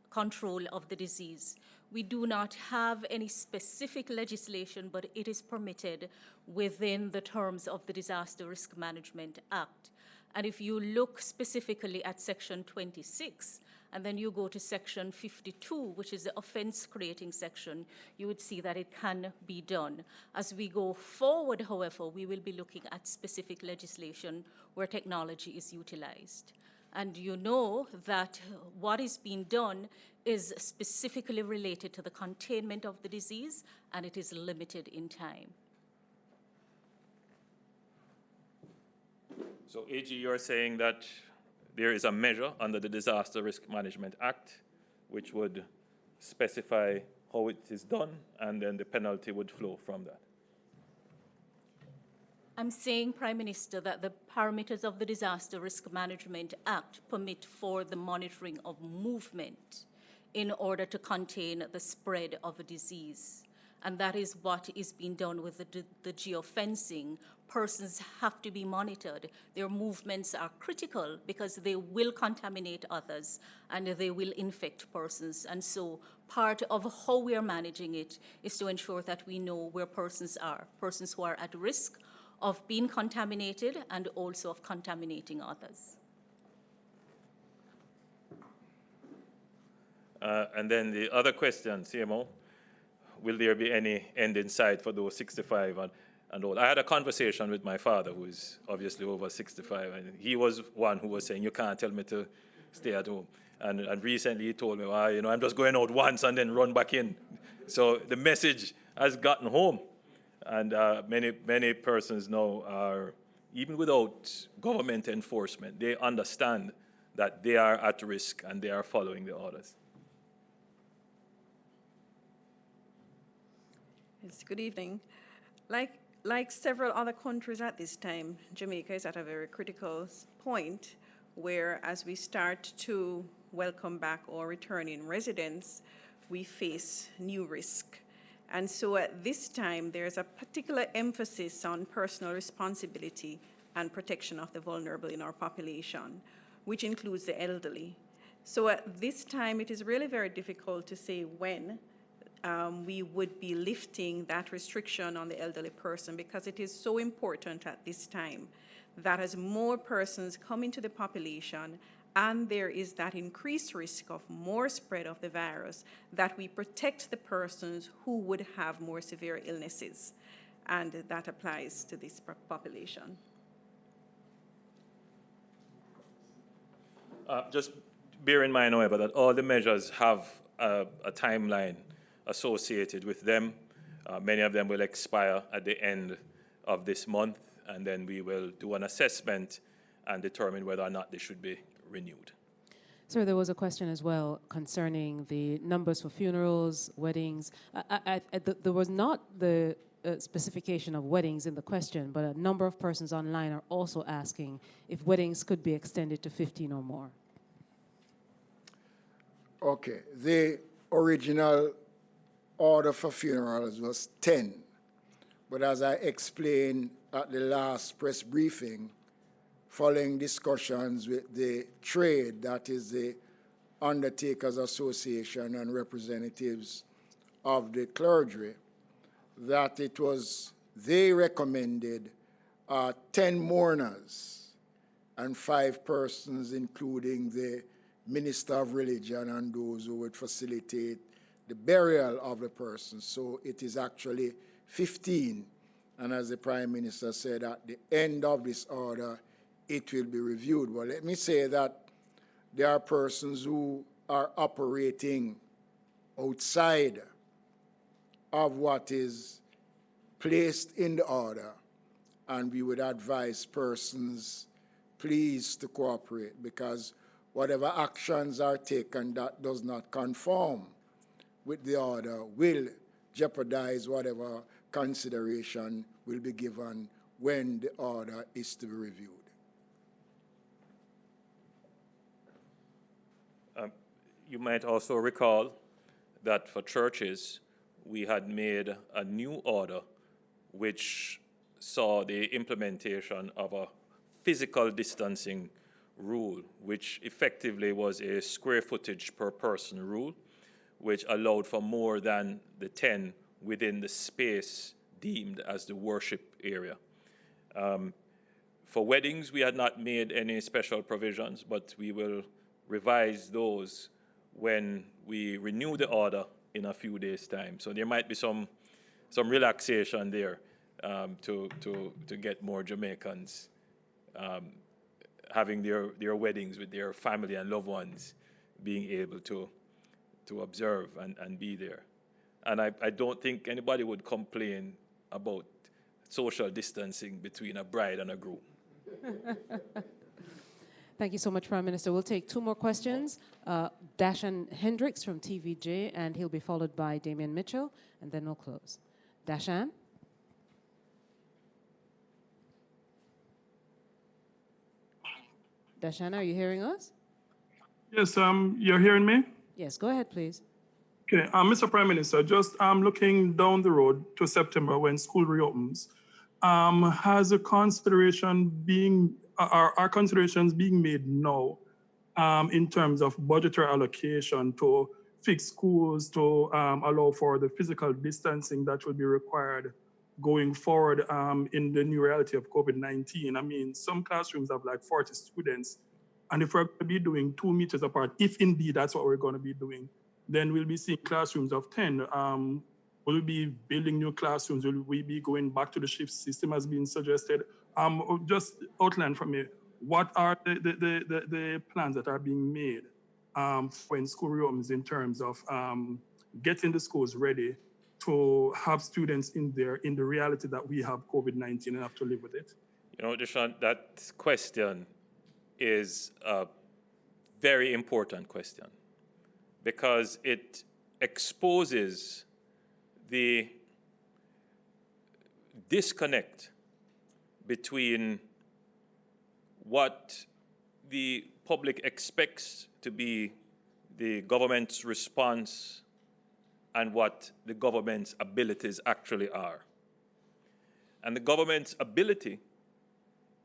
control of the disease. We do not have any specific legislation, but it is permitted within the terms of the Disaster Risk Management Act. And if you look specifically at Section 26, and then you go to Section 52, which is the offense-creating section, you would see that it can be done. As we go forward, however, we will be looking at specific legislation where technology is utilized. And you know that what is being done is specifically related to the containment of the disease, and it is limited in time. So, AG, you're saying that there is a measure under the Disaster Risk Management Act which would specify how it is done, and then the penalty would flow from that. I'm saying, Prime Minister, that the parameters of the Disaster Risk Management Act permit for the monitoring of movement in order to contain the spread of a disease. And that is what is being done with the geofencing. Persons have to be monitored. Their movements are critical because they will contaminate others and they will infect persons. And so part of how we are managing it is to ensure that we know where persons who are at risk of being contaminated and also of contaminating others. And then the other question, CMO, will there be any end in sight for those 65 and old? I had a conversation with my father, who is obviously over 65, and he was one who was saying, you can't tell me to stay at home. And recently he told me, well, you know, I'm just going out once and then run back in. So the message has gotten home. And many persons now are, even without government enforcement, they understand that they are at risk and they are following the orders. Yes, good evening. Like several other countries at this time, Jamaica is at a very critical point where, as we start to welcome back our returning residents, we face new risk. And so at this time, there's a particular emphasis on personal responsibility and protection of the vulnerable in our population, which includes the elderly. So at this time, it is really very difficult to say when we would be lifting that restriction on the elderly person, because it is so important at this time that as more persons come into the population and there is that increased risk of more spread of the virus, that we protect the persons who would have more severe illnesses. And that applies to this population. Just bear in mind, however, that all the measures have a timeline associated with them. Many of them will expire at the end of this month, and then we will do an assessment and determine whether or not they should be renewed. Sir, there was a question as well concerning the numbers for funerals, weddings. There was not the specification of weddings in the question, but a number of persons online are also asking if weddings could be extended to 15 or more. Okay, the original order for funerals was 10, but as I explained at the last press briefing, following discussions with the trade, that is the Undertakers Association and representatives of the clergy, that they recommended 10 mourners and 5 persons, including the minister of religion and those who would facilitate the burial of the person. So it is actually 15. And as the Prime Minister said, at the end of this order, it will be reviewed. Well, let me say that there are persons who are operating outside of what is placed in the order, and we would advise persons, please, to cooperate, because whatever actions are taken that does not conform with the order will jeopardize whatever consideration will be given when the order is to be reviewed. You might also recall that for churches, we had made a new order which saw the implementation of a physical distancing rule, which effectively was a square footage per person rule, which allowed for more than the 10 within the space deemed as the worship area. For weddings, we had not made any special provisions, but we will revise those when we renew the order in a few days' time. So there might be some relaxation there to get more Jamaicans having their weddings with their family and loved ones, being able to observe and be there. And I don't think anybody would complain about social distancing between a bride and a groom. Thank you so much, Prime Minister. We'll take 2 more questions. Dashan Hendricks from TVJ, and he'll be followed by Damian Mitchell, and then we'll close. Dashan? Dashan, are you hearing us? Yes, you're hearing me? Yes, go ahead, please. Okay, Mr. Prime Minister, just looking down the road to September when school reopens, has a consideration being, are considerations being made now in terms of budgetary allocation to fix schools to allow for the physical distancing that will be required going forward in the new reality of COVID-19? I mean, some classrooms have like 40 students, and if we're going to be doing 2 meters apart, if indeed that's what we're going to be doing, then we'll be seeing classrooms of 10. Will we be building new classrooms? Will we be going back to the shift system as being suggested? Just outline for me, what are the plans that are being made when school reopens in terms of getting the schools ready to have students in there in the reality that we have COVID-19 and have to live with it? You know, Deshaun, that question is a very important question because it exposes the disconnect between what the public expects to be the government's response and what the government's abilities actually are. And the government's ability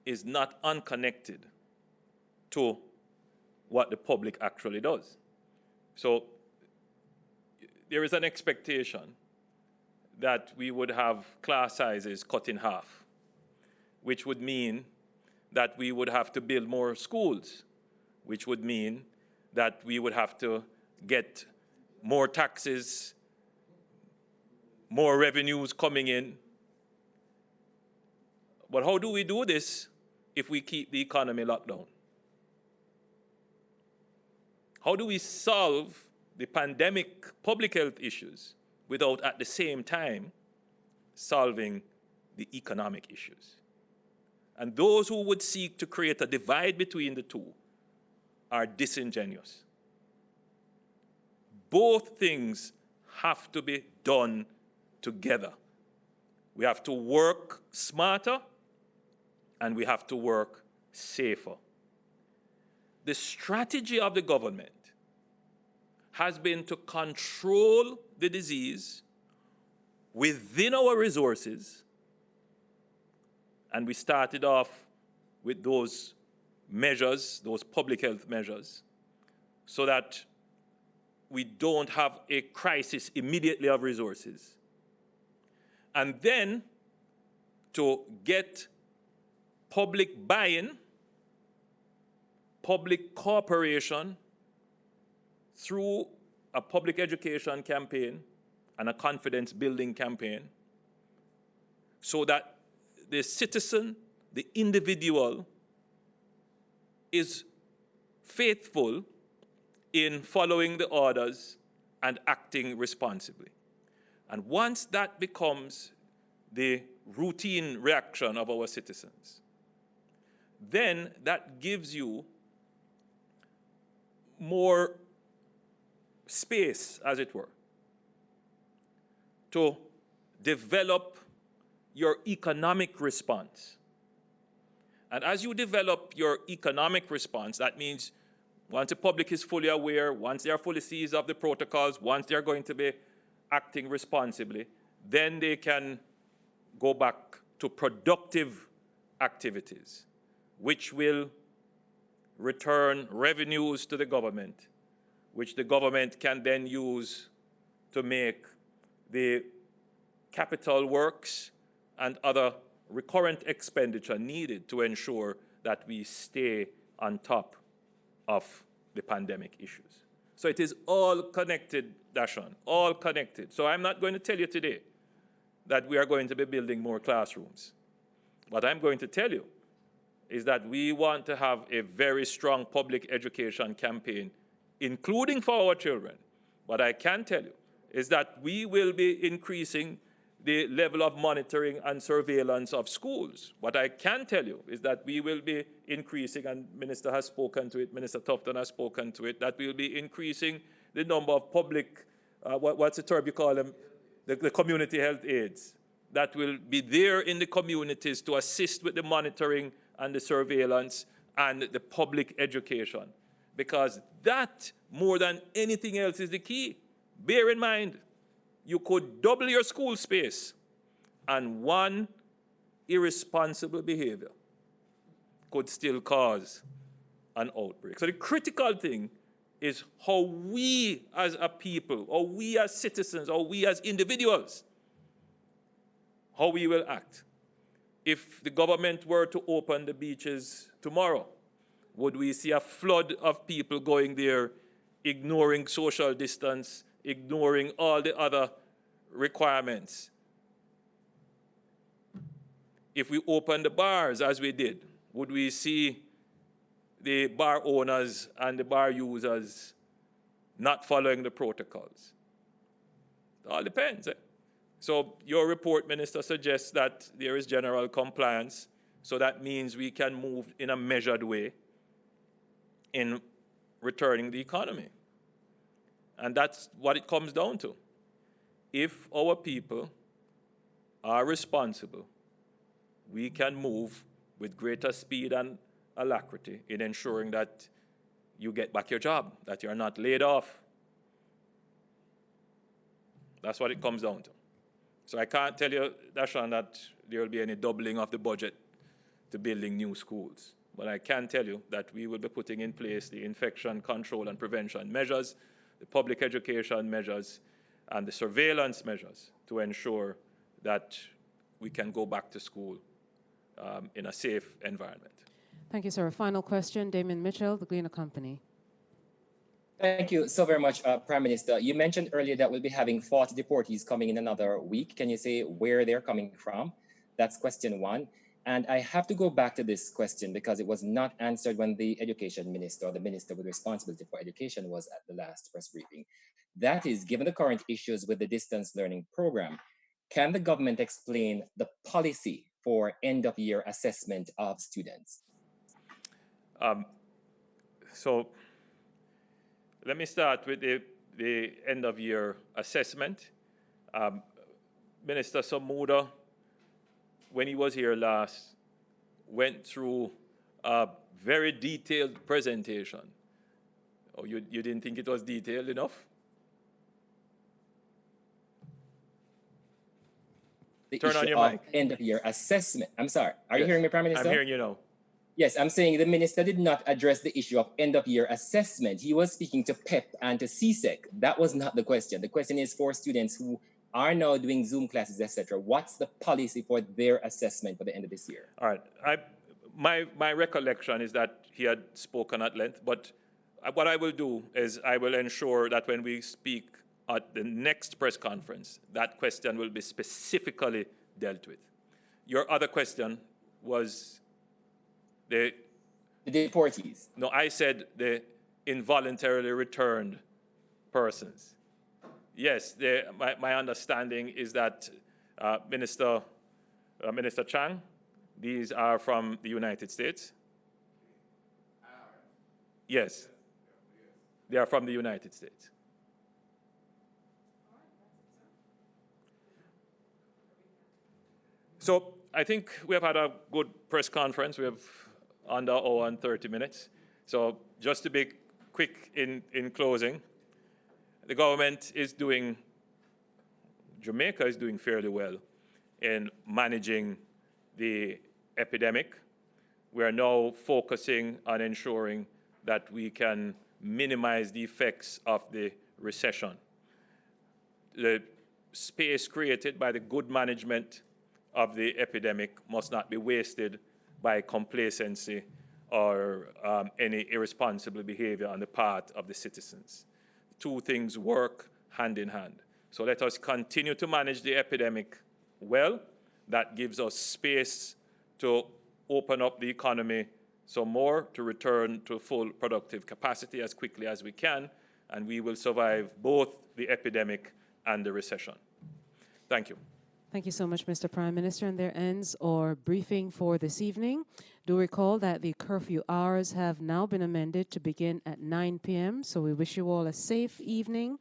is not unconnected to what the public actually does. So there is an expectation that we would have class sizes cut in half, which would mean that we would have to build more schools, which would mean that we would have to get more taxes, more revenues coming in. But how do we do this if we keep the economy locked down? How do we solve the pandemic public health issues without at the same time solving the economic issues? And those who would seek to create a divide between the two are disingenuous. Both things have to be done together. We have to work smarter and we have to work safer. The strategy of the government has been to control the disease within our resources, and we started off with those measures, those public health measures, so that we don't have a crisis immediately of resources. And then to get public buy-in, public cooperation through a public education campaign and a confidence building campaign so that the citizen, the individual, is faithful in following the orders and acting responsibly. And once that becomes the routine reaction of our citizens, then that gives you more space, as it were, to develop your economic response. And as you develop your economic response, that means once the public is fully aware, once they are fully seized of the protocols, once they're going to be acting responsibly, then they can go back to productive activities, which will return revenues to the government, which the government can then use to make the capital works and other recurrent expenditure needed to ensure that we stay on top of the pandemic issues. So it is all connected, Dashan, all connected. So I'm not going to tell you today that we are going to be building more classrooms. What I'm going to tell you is that we want to have a very strong public education campaign, including for our children. What I can tell you is that we will be increasing the level of monitoring and surveillance of schools. What I can tell you is that we will be increasing, and Minister has spoken to it, Minister Tufton has spoken to it, that we'll be increasing the number of public, what's the term you call them? The community health aides that will be there in the communities to assist with the monitoring and the surveillance and the public education. Because that, more than anything else, is the key. Bear in mind, you could double your school space, and one irresponsible behavior could still cause an outbreak. So the critical thing is how we as a people, or we as citizens, or we as individuals, how we will act. If the government were to open the beaches tomorrow, would we see a flood of people going there, ignoring social distance, ignoring all the other requirements? If we open the bars as we did, would we see the bar owners and the bar users not following the protocols? It all depends. So your report, Minister, suggests that there is general compliance. So that means we can move in a measured way in returning the economy. And that's what it comes down to. If our people are responsible, we can move with greater speed and alacrity in ensuring that you get back your job, that you're not laid off. That's what it comes down to. So I can't tell you, Dashan, that there will be any doubling of the budget to building new schools. But I can tell you that we will be putting in place the infection control and prevention measures, the public education measures, and the surveillance measures to ensure that we can go back to school in a safe environment. Thank you, sir. Final question, Damien Mitchell, the Gleaner Company. Thank you so very much, Prime Minister. You mentioned earlier that we'll be having 40 deportees coming in another week. Can you say where they're coming from? That's question one. And I have to go back to this question because it was not answered when the education minister, or the minister with responsibility for education, was at the last press briefing. That is, given the current issues with the distance learning program, can the government explain the policy for end-of-year assessment of students? So let me start with the end-of-year assessment. Minister Samuda, when he was here last, went through a very detailed presentation. Oh, you didn't think it was detailed enough? The Turn on issue your of mic. end-of-year assessment. I'm sorry. Are you Yes, hearing me, Prime Minister? I'm hearing you now. Yes, I'm saying the minister did not address the issue of end-of-year assessment. He was speaking to PEP and to CSEC. That was not the question. The question is for students who are now doing Zoom classes, etc. What's the policy for their assessment for the end of this year? All right. My recollection is that he had spoken at length, but what I will do is I will ensure that when we speak at the next press conference, that question will be specifically dealt with. Your other question was the deportees. No, I said the involuntarily returned persons. Yes, my understanding is that Minister Chang, these are from the United States. Yes, they are from the United States. So I think we have had a good press conference. We have under an hour and 30 minutes. So just to be quick in closing, the government is doing, Jamaica is doing fairly well in managing the epidemic. We are now focusing on ensuring that we can minimize the effects of the recession. The space created by the good management of the epidemic must not be wasted by complacency or any irresponsible behavior on the part of the citizens. Two things work hand in hand. So let us continue to manage the epidemic well. That gives us space to open up the economy some more, to return to full productive capacity as quickly as we can, and we will survive both the epidemic and the recession. Thank you. Thank you so much, Mr. Prime Minister. And there ends our briefing for this evening. Do recall that the curfew hours have now been amended to begin at 9 p.m. So we wish you all a safe evening,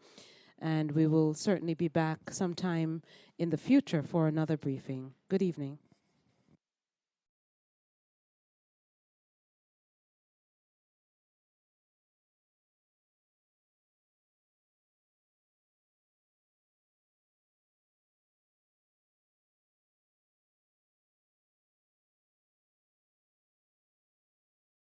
and we will certainly be back sometime in the future for another briefing. Good evening.